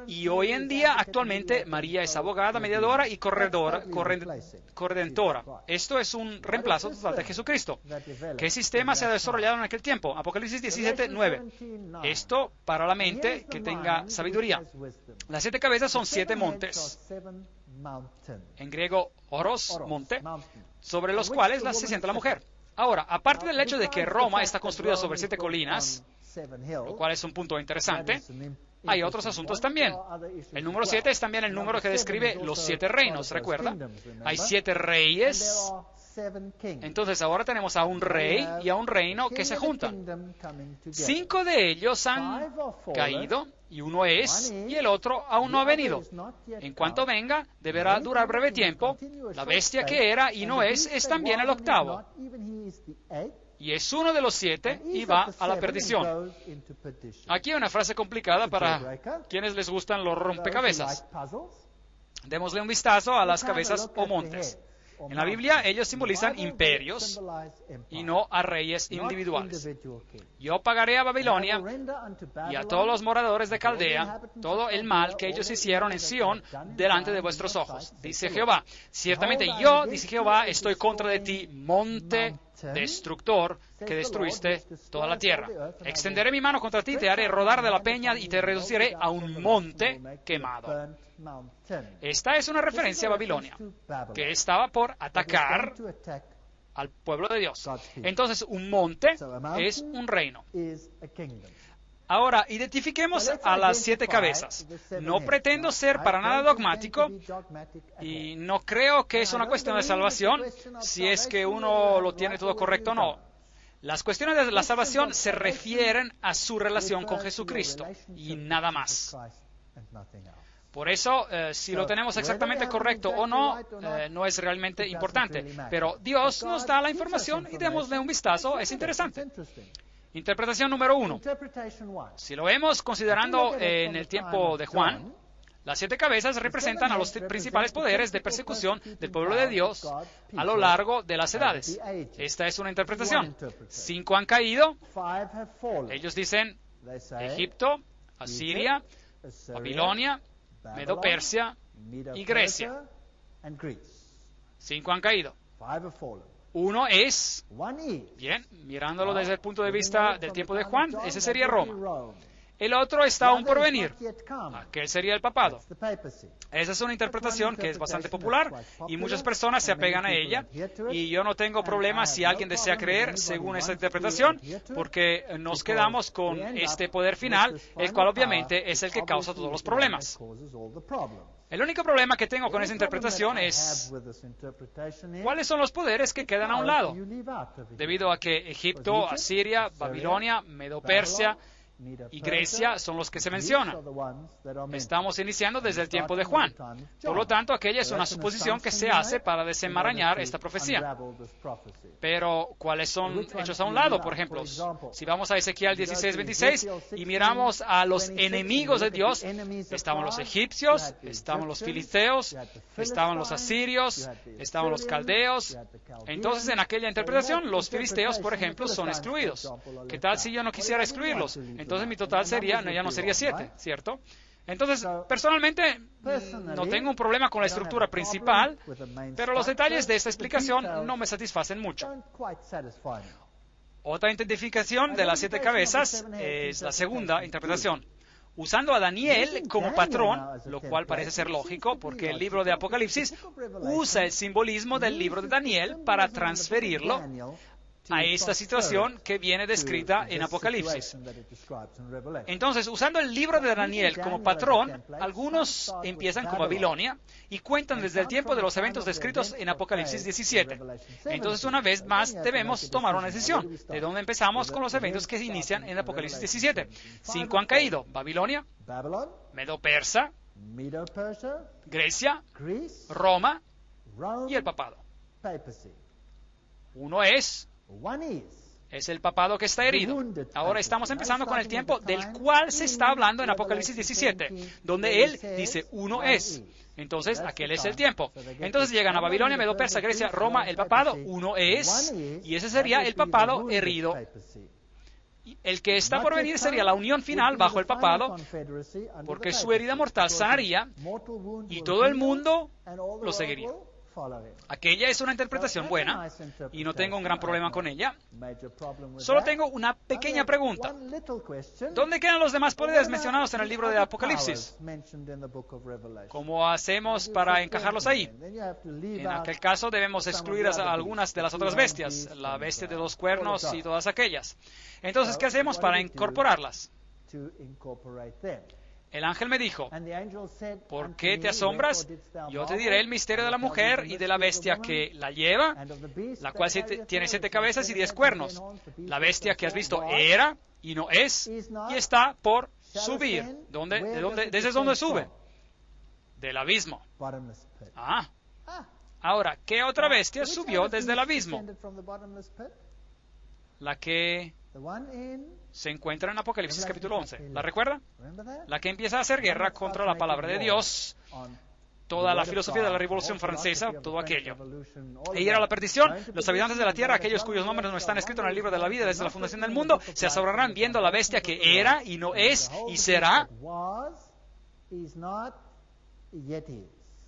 Y hoy en día, actualmente, María es abogada, mediadora y corredentora. Esto es un reemplazo total de Jesucristo. ¿Qué sistema se ha desarrollado en aquel tiempo? Apocalipsis 17:9. Esto para la mente que tenga sabiduría. Las 7 cabezas son 7 montes. En griego, oros, monte, sobre los cuales se sienta la mujer. Ahora, aparte del hecho de que Roma está construida sobre 7 colinas, lo cual es un punto interesante, hay otros asuntos también. El número 7 es también el número que describe los 7 reinos, ¿recuerda? Hay 7 reyes. Entonces ahora tenemos a un rey y a un reino que se juntan. 5 de ellos han caído, y uno es, y el otro aún no ha venido. En cuanto venga, deberá durar breve tiempo. La bestia que era y no es también el octavo. Y es uno de los 7 y va a la perdición. Aquí hay una frase complicada para quienes les gustan los rompecabezas. Démosle un vistazo a las cabezas o montes. En la Biblia ellos simbolizan imperios y no a reyes individuales. Yo pagaré a Babilonia y a todos los moradores de Caldea todo el mal que ellos hicieron en Sión delante de vuestros ojos, dice Jehová. Ciertamente yo, dice Jehová, estoy contra de ti, monte destructor, que destruiste toda la tierra. Extenderé mi mano contra ti, te haré rodar de la peña y te reduciré a un monte quemado. Esta es una referencia a Babilonia, que estaba por atacar al pueblo de Dios. Entonces, un monte es un reino. Ahora, identifiquemos a las 7 cabezas. No pretendo ser para nada dogmático y no creo que es una cuestión de salvación, si es que uno lo tiene todo correcto o no. Las cuestiones de la salvación se refieren a su relación con Jesucristo y nada más. Por eso, si lo tenemos exactamente correcto o no, no es realmente importante. Pero Dios nos da la información y démosle un vistazo, es interesante. Interpretación número 1. Si lo vemos considerando en el tiempo de Juan, las 7 cabezas representan a los principales poderes de persecución del pueblo de Dios a lo largo de las edades. Esta es una interpretación. 5 han caído. Ellos dicen Egipto, Asiria, Babilonia, Medo-Persia y Grecia. 5 han caído. 1 es, bien, mirándolo desde el punto de vista del tiempo de Juan, ese sería Roma. El otro está aún por The other is venir. not yet come. Aquel sería el papado. That's the papacy. Esa es una interpretación que es bastante popular y muchas personas se apegan a ella, y yo no tengo problema si alguien desea creer según esa interpretación, porque nos quedamos con este poder final, el cual obviamente es el que causa todos los problemas. El único problema que tengo con esa interpretación es cuáles son los poderes que quedan a un lado, debido a que Egipto, Asiria, Babilonia, Medo-Persia y Grecia son los que se mencionan. Estamos iniciando desde el tiempo de Juan. Por lo tanto, aquella es una suposición que se hace para desenmarañar esta profecía. Pero, ¿cuáles son hechos a un lado? Por ejemplo, si vamos a Ezequiel 16:26 y miramos a los enemigos de Dios, estaban los egipcios, estaban los filisteos, estaban los asirios, estaban los caldeos. Entonces, en aquella interpretación, los filisteos, por ejemplo, son excluidos. ¿Qué tal si yo no quisiera excluirlos? Entonces mi total sería, ya no sería 7, ¿cierto? Entonces, personalmente, no tengo un problema con la estructura principal, pero los detalles de esta explicación no me satisfacen mucho. Otra identificación de las 7 cabezas es la segunda interpretación. Usando a Daniel como patrón, lo cual parece ser lógico, porque el libro de Apocalipsis usa el simbolismo del libro de Daniel para transferirlo a esta situación que viene descrita en Apocalipsis. Entonces, usando el libro de Daniel como patrón, algunos empiezan con Babilonia y cuentan desde el tiempo de los eventos descritos en Apocalipsis 17. Entonces, una vez más, debemos tomar una decisión. ¿De dónde empezamos con los eventos que inician en Apocalipsis 17? 5 han caído: Babilonia, Medo-Persa, Grecia, Roma y el papado. Uno es el papado que está herido. Ahora estamos empezando con el tiempo del cual se está hablando en Apocalipsis 17, donde él dice uno es. Entonces, aquel es el tiempo. Entonces llegan a Babilonia, Medo-Persa, Grecia, Roma, el papado, uno es, y ese sería el papado herido. El que está por venir sería la unión final bajo el papado, porque su herida mortal sanaría y todo el mundo lo seguiría. Aquella es una interpretación buena y no tengo un gran problema con ella. Solo tengo una pequeña pregunta. ¿Dónde quedan los demás poderes mencionados en el libro de Apocalipsis? ¿Cómo hacemos para encajarlos ahí? En aquel caso debemos excluir a algunas de las otras bestias, la bestia de 2 cuernos y todas aquellas. Entonces, ¿qué hacemos para incorporarlas? El ángel me dijo: ¿por qué te asombras? Yo te diré el misterio de la mujer y de la bestia que la lleva, la cual tiene 7 cabezas y 10 cuernos. La bestia que has visto era y no es, y está por subir. ¿Desde dónde sube? Del abismo. Ahora, ¿qué otra bestia subió desde el abismo? La que se encuentra en Apocalipsis capítulo 11. ¿La recuerda? La que empieza a hacer guerra contra la palabra de Dios, toda la filosofía de la Revolución Francesa, todo aquello. Ella era la perdición. Los habitantes de la tierra, aquellos cuyos nombres no están escritos en el libro de la vida desde la fundación del mundo, se asombrarán viendo la bestia que era y no es y será.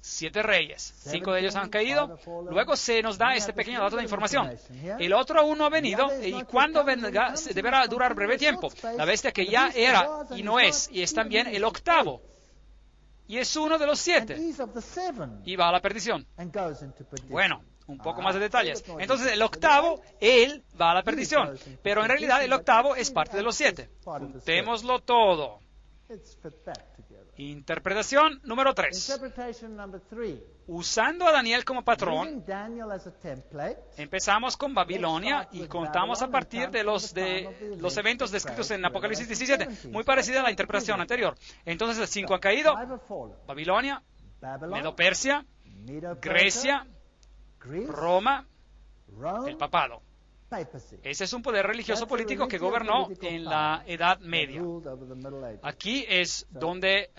7 reyes, 5 de ellos han caído. Luego se nos da este pequeño dato de información. El otro aún no ha venido, y cuando venga deberá durar breve tiempo. La bestia que ya era y no es, y es también el octavo, y es uno de los 7, y va a la perdición. Bueno, un poco más de detalles. Entonces, el octavo, él va a la perdición, pero en realidad el octavo es parte de los 7. Juntémoslo todo. Interpretación número 3. Usando a Daniel como patrón, empezamos con Babilonia y contamos a partir de los eventos descritos en Apocalipsis 17, muy parecida a la interpretación anterior. Entonces, el 5 ha caído: Babilonia, Medo-Persia, Grecia, Roma, el papado. Ese es un poder religioso político que gobernó en la Edad Media. Aquí es donde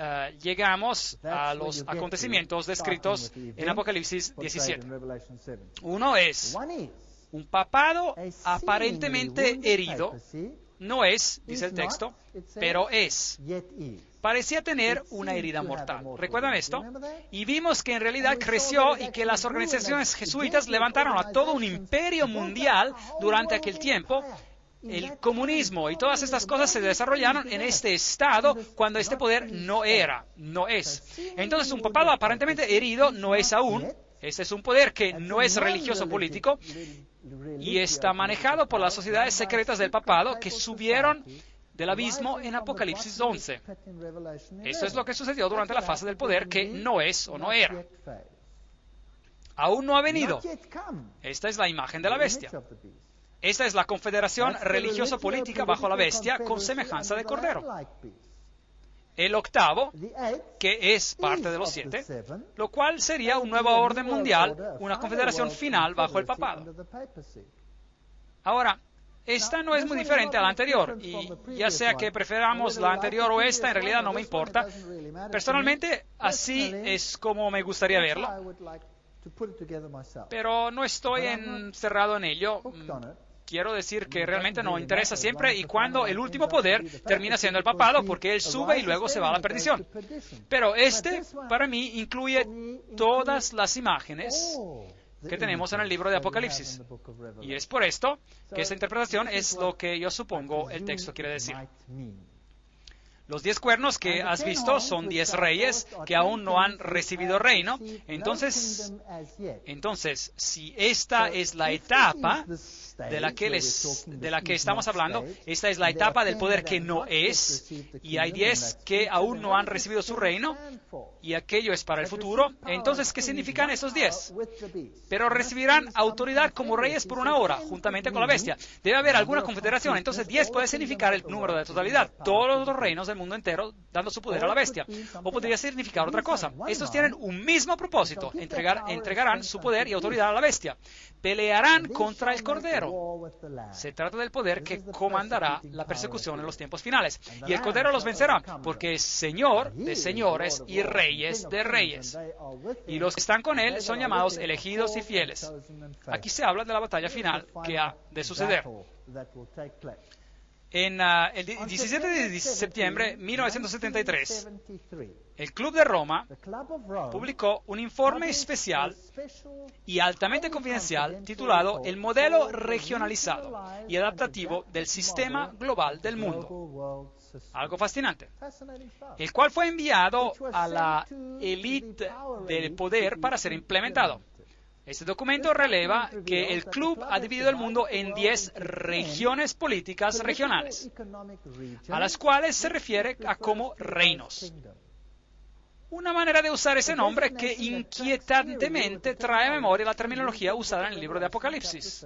llegamos a los acontecimientos descritos en Apocalipsis 17. Uno es un papado aparentemente herido. No es, dice el texto, pero es. Parecía tener una herida mortal. ¿Recuerdan esto? Y vimos que en realidad creció y que las organizaciones jesuitas levantaron a todo un imperio mundial durante aquel tiempo el comunismo y todas estas cosas se desarrollaron en este estado cuando este poder no es. Entonces un papado aparentemente herido no es aún. Este es un poder que no es religioso político y está manejado por las sociedades secretas del papado que subieron del abismo en Apocalipsis 11. Esto es lo que sucedió durante la fase del poder que no es o no era. Aún no ha venido. Esta es la imagen de la bestia. Esta es la confederación religioso-política bajo la bestia con semejanza de cordero. El octavo, que es parte de los 7, lo cual sería un nuevo orden mundial, una confederación final bajo el papado. Ahora, esta no es muy diferente a la anterior, y ya sea que preferamos la anterior o esta, en realidad no me importa. Personalmente, así es como me gustaría verlo, pero no estoy encerrado en ello. Quiero decir que realmente no interesa siempre y cuando el último poder termina siendo el papado, porque él sube y luego se va a la perdición. Pero este, para mí, incluye todas las imágenes que tenemos en el libro de Apocalipsis. Y es por esto que esta interpretación es lo que yo supongo el texto quiere decir. Los 10 cuernos que has visto son 10 reyes que aún no han recibido reino. Entonces, si esta es la etapa de la que estamos hablando, esta es la etapa del poder que no es, y hay 10 que aún no han recibido su reino, y aquello es para el futuro. Entonces, ¿qué significan esos 10? Pero recibirán autoridad como reyes por una hora, juntamente con la bestia. Debe haber alguna confederación, entonces 10 puede significar el número de totalidad, todos los reinos del mundo entero dando su poder a la bestia. O podría significar otra cosa. Estos tienen un mismo propósito, entregarán su poder y autoridad a la bestia. Pelearán contra el cordero. Se trata del poder que comandará la persecución en los tiempos finales. Y el cordero los vencerá, porque es Señor de señores y Reyes de reyes. Y los que están con Él son llamados elegidos y fieles. Aquí se habla de la batalla final que ha de suceder. En el 17 de septiembre de 1973, el Club de Roma publicó un informe especial y altamente confidencial titulado El modelo regionalizado y adaptativo del sistema global del mundo. Algo fascinante. El cual fue enviado a la élite del poder para ser implementado. Este documento releva que el club ha dividido el mundo en 10 regiones políticas regionales, a las cuales se refiere a como reinos. Una manera de usar ese nombre que inquietantemente trae a memoria la terminología usada en el libro de Apocalipsis.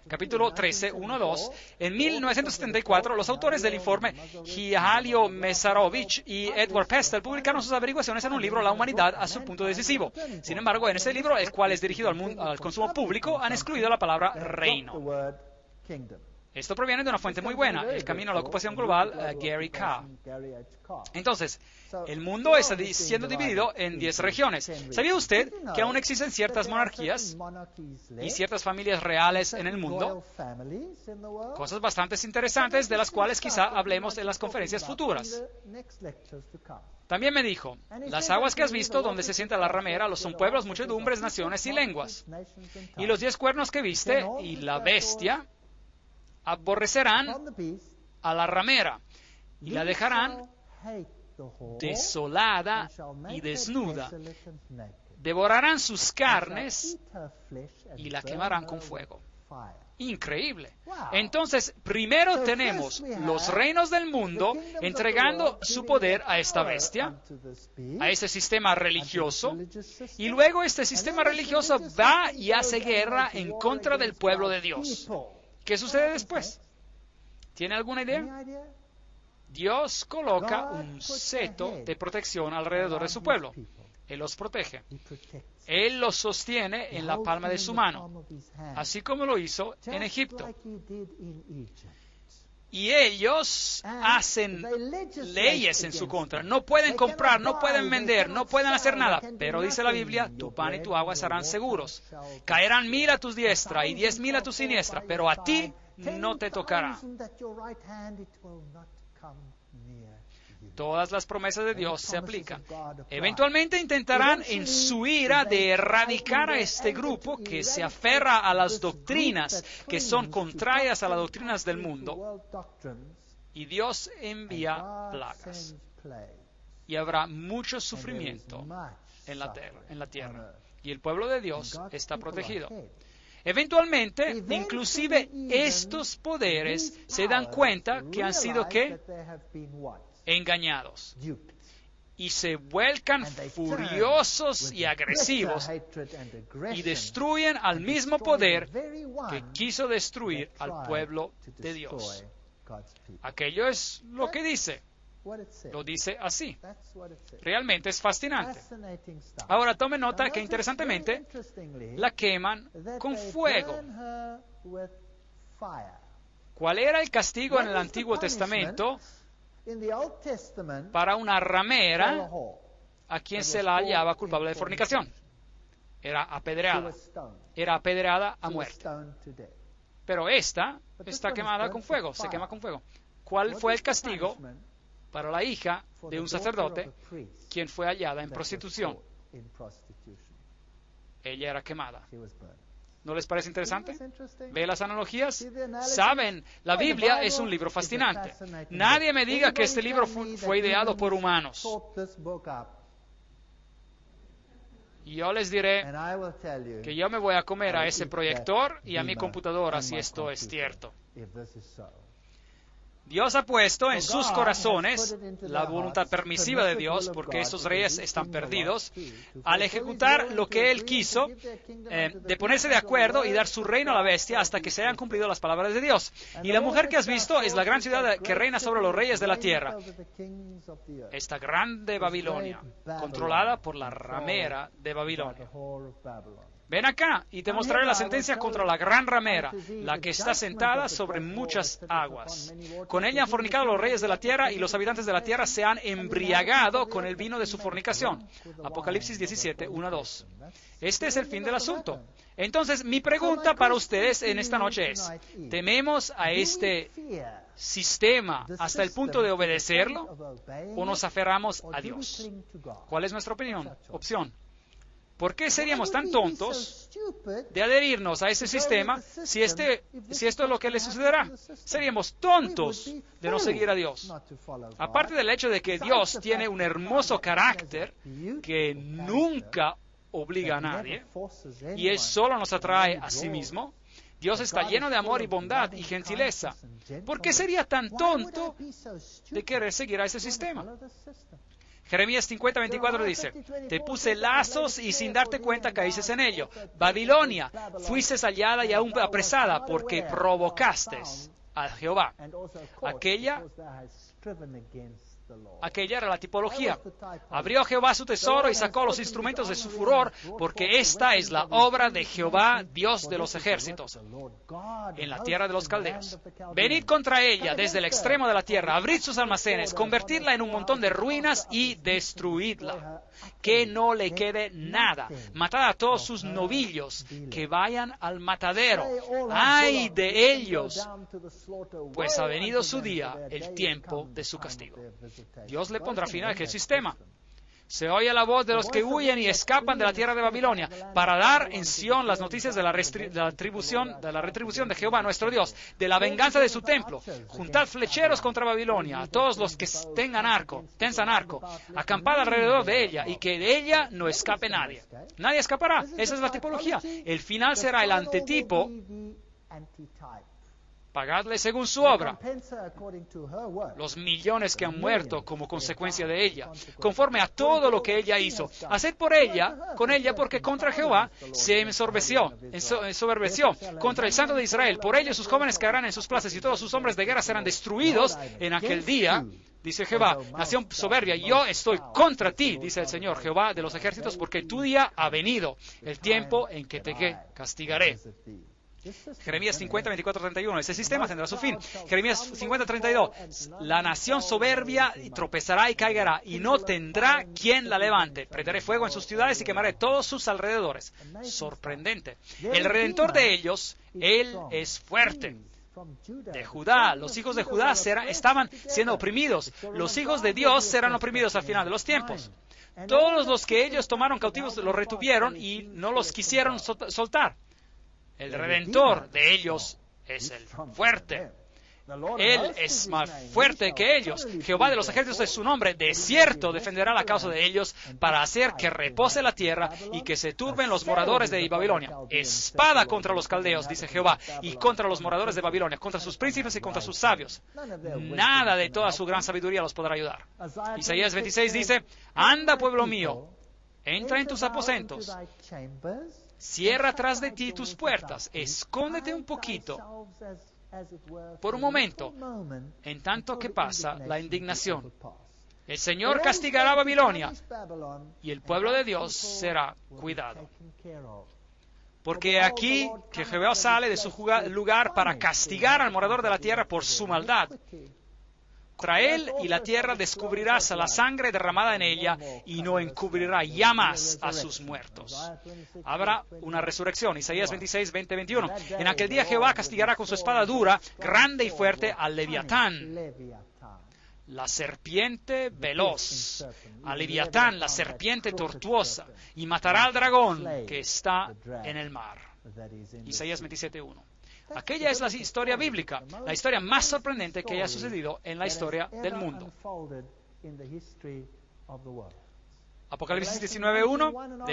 Capítulo 13, 1-2. En 1974, los autores del informe Hialio Mesarovich y Edward Pestel publicaron sus averiguaciones en un libro La humanidad a su punto decisivo. Sin embargo, en ese libro, el cual es dirigido al consumo público, han excluido la palabra reino. Esto proviene de una fuente muy buena, El camino a la ocupación global, Gary Carr. Entonces, el mundo está siendo dividido en 10 regiones. ¿Sabía usted que aún existen ciertas monarquías y ciertas familias reales en el mundo? Cosas bastante interesantes de las cuales quizá hablemos en las conferencias futuras. También me dijo, las aguas que has visto donde se sienta la ramera los son pueblos, muchedumbres, naciones y lenguas. Y los 10 cuernos que viste y la bestia aborrecerán a la ramera y la dejarán desolada y desnuda. Devorarán sus carnes y la quemarán con fuego. Increíble. Entonces, primero tenemos los reinos del mundo entregando su poder a esta bestia, a ese sistema religioso, y luego este sistema religioso va y hace guerra en contra del pueblo de Dios. ¿Qué sucede después? ¿Tiene alguna idea? Dios coloca un seto de protección alrededor de su pueblo. Él los protege. Él los sostiene en la palma de su mano, así como lo hizo en Egipto. Y ellos hacen leyes en su contra. No pueden comprar, no pueden vender, no pueden hacer nada. Pero dice la Biblia, tu pan y tu agua serán seguros. Caerán 1000 a tu diestra y 10,000 a tu siniestra, pero a ti no te tocará. Todas las promesas de Dios se aplican. Eventualmente intentarán en su ira de erradicar a este grupo que se aferra a las doctrinas que son contrarias a las doctrinas del mundo. Y Dios envía plagas. Y habrá mucho sufrimiento en la tierra. Y el pueblo de Dios está protegido. Eventualmente, inclusive estos poderes se dan cuenta que han sido engañados y se vuelcan furiosos y agresivos y destruyen al mismo poder que quiso destruir al pueblo de Dios. Aquello es lo que dice. Lo dice así. Realmente es fascinante. Ahora tome nota que interesantemente la queman con fuego. ¿Cuál era el castigo en el Antiguo Testamento para una ramera a quien se la hallaba culpable de fornicación? Era apedreada. Era apedreada a muerte. Pero esta está quemada con fuego, se quema con fuego. ¿Cuál fue el castigo para la hija de un sacerdote quien fue hallada en prostitución? Ella era quemada. ¿No les parece interesante? ¿Ve las analogías? Saben, la Biblia es un libro fascinante. Nadie me diga que este libro fue ideado por humanos. Y yo les diré que yo me voy a comer a ese proyector y a mi computadora si esto es cierto. Dios ha puesto en sus corazones la voluntad permisiva de Dios, porque esos reyes están perdidos, al ejecutar lo que Él quiso, de ponerse de acuerdo y dar su reino a la bestia hasta que se hayan cumplido las palabras de Dios. Y la mujer que has visto es la gran ciudad que reina sobre los reyes de la tierra. Esta grande Babilonia, controlada por la ramera de Babilonia. Ven acá y te mostraré la sentencia contra la gran ramera, la que está sentada sobre muchas aguas. Con ella han fornicado los reyes de la tierra y los habitantes de la tierra se han embriagado con el vino de su fornicación. Apocalipsis 17, 1-2. Este es el fin del asunto. Entonces, mi pregunta para ustedes en esta noche es, ¿tememos a este sistema hasta el punto de obedecerlo o nos aferramos a Dios? ¿Cuál es nuestra opción? ¿Por qué seríamos tan tontos de adherirnos a ese sistema si esto es lo que le sucederá? Seríamos tontos de no seguir a Dios. Aparte del hecho de que Dios tiene un hermoso carácter que nunca obliga a nadie y Él solo nos atrae a sí mismo, Dios está lleno de amor y bondad y gentileza. ¿Por qué sería tan tonto de querer seguir a ese sistema? Jeremías 50:24 dice, te puse lazos y sin darte cuenta caíste en ello. Babilonia, fuiste hallada y aún apresada porque provocaste a Jehová. Aquella era la tipología. Abrió Jehová su tesoro y sacó los instrumentos de su furor, porque esta es la obra de Jehová, Dios de los ejércitos, en la tierra de los caldeos. Venid contra ella desde el extremo de la tierra, abrid sus almacenes, convertidla en un montón de ruinas y destruidla. Que no le quede nada. Matad a todos sus novillos, que vayan al matadero. ¡Ay de ellos! Pues ha venido su día, el tiempo de su castigo. Dios le pondrá fin a aquel sistema. Se oye la voz de los que huyen y escapan de la tierra de Babilonia para dar en Sión las noticias de la retribución de Jehová nuestro Dios, de la venganza de su templo. Juntad flecheros contra Babilonia, a todos los que tensan arco, acampad alrededor de ella y que de ella no escape nadie. Nadie escapará. Esa es la tipología. El final será el antetipo. Pagadle según su obra los millones que han muerto como consecuencia de ella, conforme a todo lo que ella hizo. Haced con ella, porque contra Jehová se ensoberbeció contra el Santo de Israel. Por ello sus jóvenes caerán en sus plazas y todos sus hombres de guerra serán destruidos en aquel día. Dice Jehová, nación soberbia, yo estoy contra ti, dice el Señor Jehová de los ejércitos, porque tu día ha venido, el tiempo en que te castigaré. Jeremías 50, 24, 31. Ese sistema tendrá su fin. Jeremías 50, 32. La nación soberbia tropezará y caerá, y no tendrá quien la levante. Prenderé fuego en sus ciudades y quemaré todos sus alrededores. Sorprendente. El Redentor de ellos, Él es fuerte. de Judá. Los hijos de Judá estaban siendo oprimidos. Los hijos de Dios serán oprimidos al final de los tiempos. Todos los que ellos tomaron cautivos los retuvieron y no los quisieron soltar. El Redentor de ellos es el fuerte. Él es más fuerte que ellos. Jehová de los ejércitos es su nombre. De cierto defenderá la causa de ellos para hacer que repose la tierra y que se turben los moradores de Babilonia. Espada contra los caldeos, dice Jehová, y contra los moradores de Babilonia, contra sus príncipes y contra sus sabios. Nada de toda su gran sabiduría los podrá ayudar. Isaías 26 dice, anda, pueblo mío, entra en tus aposentos, cierra tras de ti tus puertas, escóndete un poquito, por un momento, en tanto que pasa la indignación. El Señor castigará a Babilonia y el pueblo de Dios será cuidado. Porque aquí que Jehová sale de su lugar para castigar al morador de la tierra por su maldad. Contra él y la tierra descubrirás la sangre derramada en ella y no encubrirá ya más a sus muertos. Habrá una resurrección. Isaías 26, 20, 21. En aquel día Jehová castigará con su espada dura, grande y fuerte, al Leviatán, la serpiente veloz, al Leviatán, la serpiente tortuosa, y matará al dragón que está en el mar. Isaías 27, 1. Aquella es la historia bíblica, la historia más sorprendente que haya sucedido en la historia del mundo. Apocalipsis 19:1,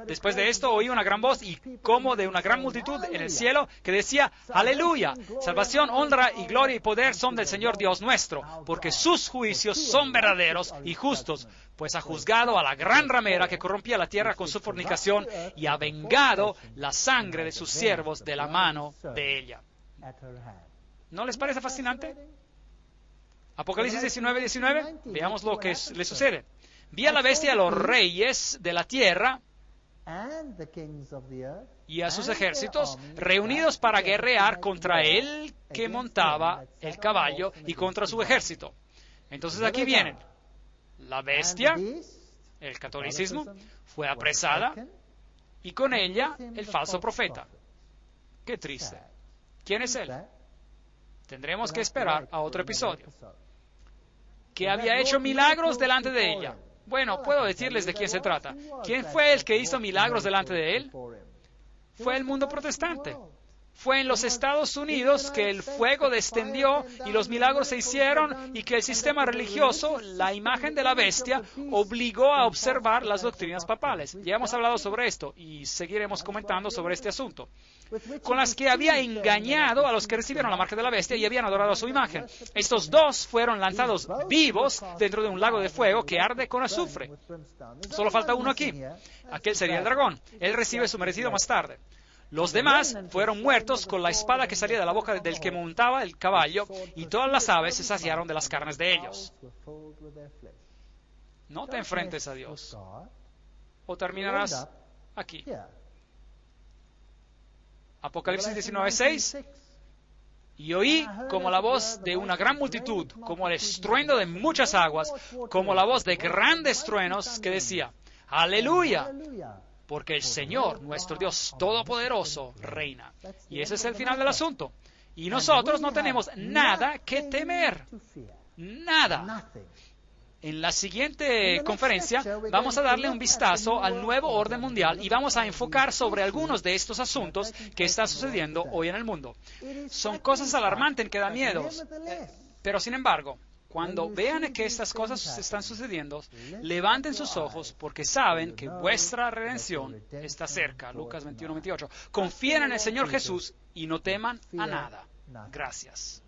después de esto oí una gran voz y como de una gran multitud en el cielo que decía, aleluya, salvación, honra y gloria y poder son del Señor Dios nuestro, porque sus juicios son verdaderos y justos, pues ha juzgado a la gran ramera que corrompía la tierra con su fornicación y ha vengado la sangre de sus siervos de la mano de ella. ¿No les parece fascinante? Apocalipsis 19:19, veamos lo que le sucede. Vi a la bestia, a los reyes de la tierra y a sus ejércitos reunidos para guerrear contra el que montaba el caballo y contra su ejército. Entonces aquí vienen. La bestia, el catolicismo, fue apresada y con ella el falso profeta. Qué triste. ¿Quién es él? Tendremos que esperar a otro episodio. Que había hecho milagros delante de ella. Bueno, puedo decirles de quién se trata. ¿Quién fue el que hizo milagros delante de él? Fue el mundo protestante. Fue en los Estados Unidos que el fuego descendió y los milagros se hicieron y que el sistema religioso, la imagen de la bestia, obligó a observar las doctrinas papales. Ya hemos hablado sobre esto y seguiremos comentando sobre este asunto. Con las que había engañado a los que recibieron la marca de la bestia y habían adorado a su imagen. Estos dos fueron lanzados vivos dentro de un lago de fuego que arde con azufre. Solo falta uno aquí. Aquel sería el dragón. Él recibe su merecido más tarde. Los demás fueron muertos con la espada que salía de la boca del que montaba el caballo, y todas las aves se saciaron de las carnes de ellos. No te enfrentes a Dios, o terminarás aquí. Apocalipsis 19:6. Y oí como la voz de una gran multitud, como el estruendo de muchas aguas, como la voz de grandes truenos que decía, ¡Aleluya! Porque el Señor, nuestro Dios Todopoderoso, reina. Y ese es el final del asunto. Y nosotros no tenemos nada que temer. Nada. En la siguiente conferencia vamos a darle un vistazo al nuevo orden mundial y vamos a enfocar sobre algunos de estos asuntos que están sucediendo hoy en el mundo. Son cosas alarmantes que dan miedo. Pero sin embargo, cuando vean que estas cosas están sucediendo, levanten sus ojos porque saben que vuestra redención está cerca. Lucas 21:28. Confíen en el Señor Jesús y no teman a nada. Gracias.